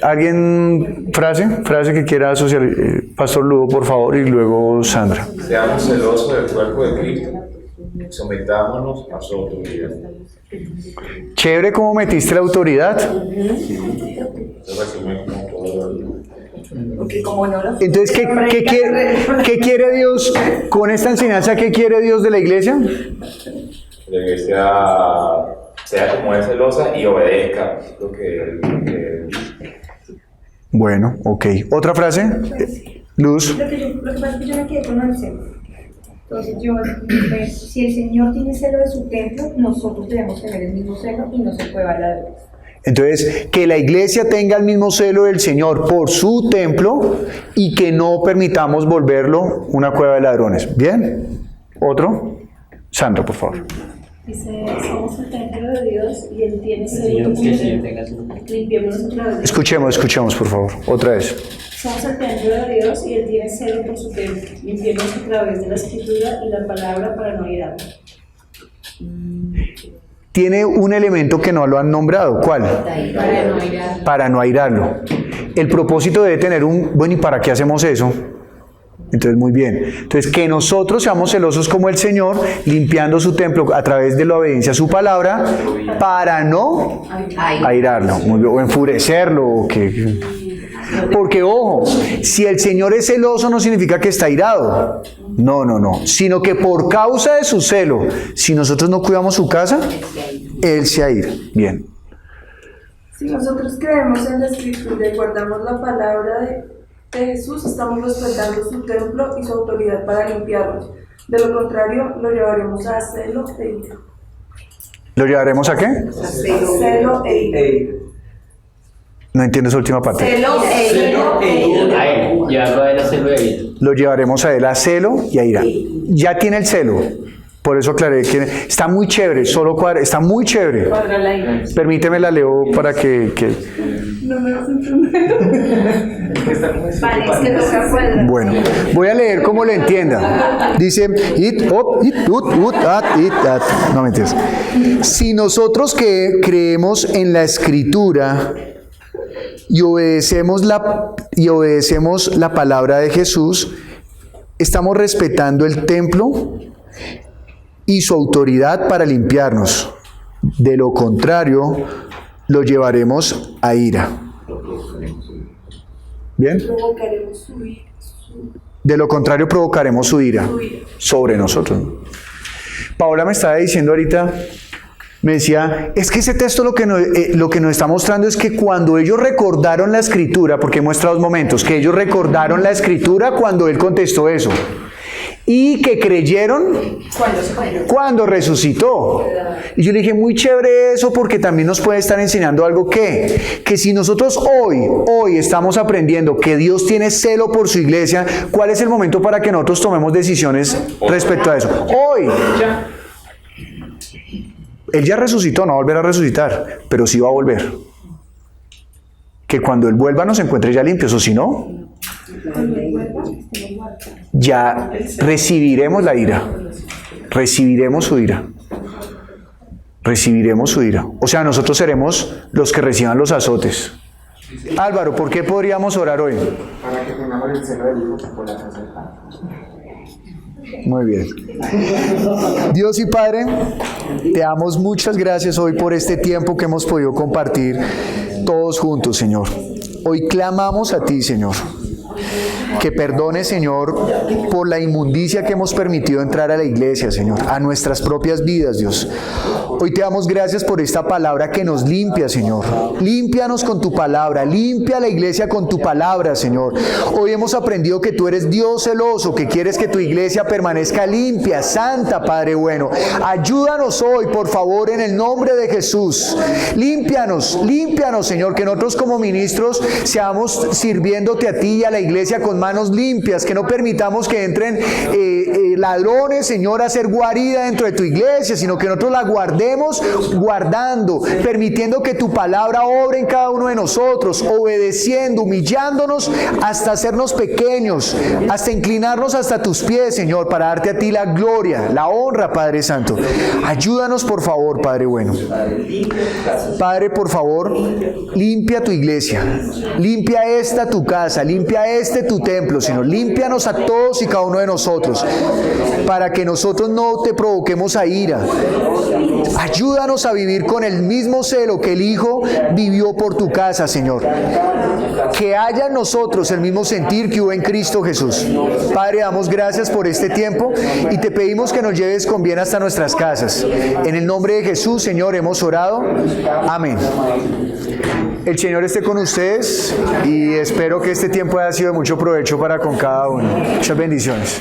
¿Alguien, frase que quiera asociar? Pastor Lugo, por favor, y luego Sandra. Seamos celosos del cuerpo de Cristo. Sometámonos a su autoridad. Chévere cómo metiste la autoridad. Porque como no lo... Entonces, ¿qué quiere Dios con esta enseñanza? ¿Qué quiere Dios de la iglesia? La iglesia sea como es celosa y obedezca lo que Bueno, ok. ¿Otra frase? Luz. Lo que pasa es que yo me quedé con el celo. Entonces pues, si el Señor tiene celo de su templo, nosotros debemos tener el mismo celo y no se puede valorar. Entonces, que la iglesia tenga el mismo celo del Señor por su templo y que no permitamos volverlo una cueva de ladrones. ¿Bien? ¿Otro? Sandra, por favor. Dice, somos el templo de Dios y Él tiene celo por su templo. Limpiémonos otra vez. Escuchemos, por favor. Otra vez. Somos el templo de Dios y Él tiene celo por su templo. Limpiémonos a través de la escritura y la palabra para no irarlo. Tiene un elemento que no lo han nombrado. ¿Cuál? Para no airarlo. El propósito debe tener bueno, ¿y para qué hacemos eso? Entonces, muy bien. Entonces, que nosotros seamos celosos como el Señor, limpiando su templo a través de la obediencia a su palabra, para no airarlo, o enfurecerlo, o que... Porque, ojo, si el Señor es celoso no significa que está airado. No, sino que por causa de su celo, si nosotros no cuidamos su casa, Él se aira. Bien. Si nosotros creemos en la Escritura y guardamos la palabra de Jesús, estamos respetando su templo y su autoridad para limpiarnos. De lo contrario, lo llevaremos a celo e ira. ¿Lo llevaremos a qué? A celo e ira. No entiendo esa última parte. Celo e ira. A él, llevarlo a él a celo e ira. Lo llevaremos a él a celo y a ira. Ya tiene el celo. Por eso aclaré que está muy chévere, está muy chévere. Permíteme la leo para que... No me vas a entender. Vale, es que toca cuadra. Bueno, voy a leer como le entienda. Dice, no mentiras. Si nosotros que creemos en la Escritura y obedecemos la palabra de Jesús, estamos respetando el templo y su autoridad para limpiarnos. De lo contrario, lo llevaremos a ira. ¿Bien? De lo contrario, provocaremos su ira sobre nosotros. Paola me estaba diciendo ahorita, me decía, es que ese texto lo que nos está mostrando es que cuando ellos recordaron la Escritura, porque muestra dos momentos, que ellos recordaron la Escritura cuando él contestó eso. Y que creyeron cuando resucitó. Y yo le dije, muy chévere eso, porque también nos puede estar enseñando algo que si nosotros hoy estamos aprendiendo que Dios tiene celo por su iglesia, ¿cuál es el momento para que nosotros tomemos decisiones respecto a eso? Hoy. Él ya resucitó, no va a volver a resucitar, pero sí va a volver. Que cuando Él vuelva nos encuentre ya limpios, o si no, ya recibiremos la ira, recibiremos su ira, o sea, nosotros seremos los que reciban los azotes. Álvaro, ¿por qué podríamos orar hoy? Para que tengamos el celo del Hijo por la casa del Padre. Muy bien. Dios y Padre, te damos muchas gracias hoy por este tiempo que hemos podido compartir todos juntos, Señor. Hoy clamamos a ti, Señor, que perdone, Señor, por la inmundicia que hemos permitido entrar a la iglesia, Señor, a nuestras propias vidas, Dios. Hoy te damos gracias por esta palabra que nos limpia, Señor. Límpianos con tu palabra, limpia la iglesia con tu palabra, Señor. Hoy hemos aprendido que tú eres Dios celoso, que quieres que tu iglesia permanezca limpia, santa, Padre bueno. Ayúdanos hoy, por favor, en el nombre de Jesús. Límpianos, Señor, que nosotros como ministros seamos sirviéndote a ti y a la iglesia con manos limpias, que no permitamos que entren ladrones, Señor, a hacer guarida dentro de tu iglesia, sino que nosotros la guardemos guardando, permitiendo que tu palabra obre en cada uno de nosotros, obedeciendo, humillándonos hasta hacernos pequeños, hasta inclinarnos hasta tus pies, Señor, para darte a ti la gloria, la honra, Padre Santo. Ayúdanos, por favor, Padre bueno. Padre, por favor, limpia tu iglesia, limpia esta tu casa, limpia este tu templo. templo, Señor. Límpianos a todos y cada uno de nosotros, para que nosotros no te provoquemos a ira. Ayúdanos a vivir con el mismo celo que el Hijo vivió por tu casa, Señor. Que haya en nosotros el mismo sentir que hubo en Cristo Jesús. Padre, damos gracias por este tiempo y te pedimos que nos lleves con bien hasta nuestras casas. En el nombre de Jesús, Señor, hemos orado. Amén. El Señor esté con ustedes y espero que este tiempo haya sido de mucho provecho para con cada uno. Muchas bendiciones.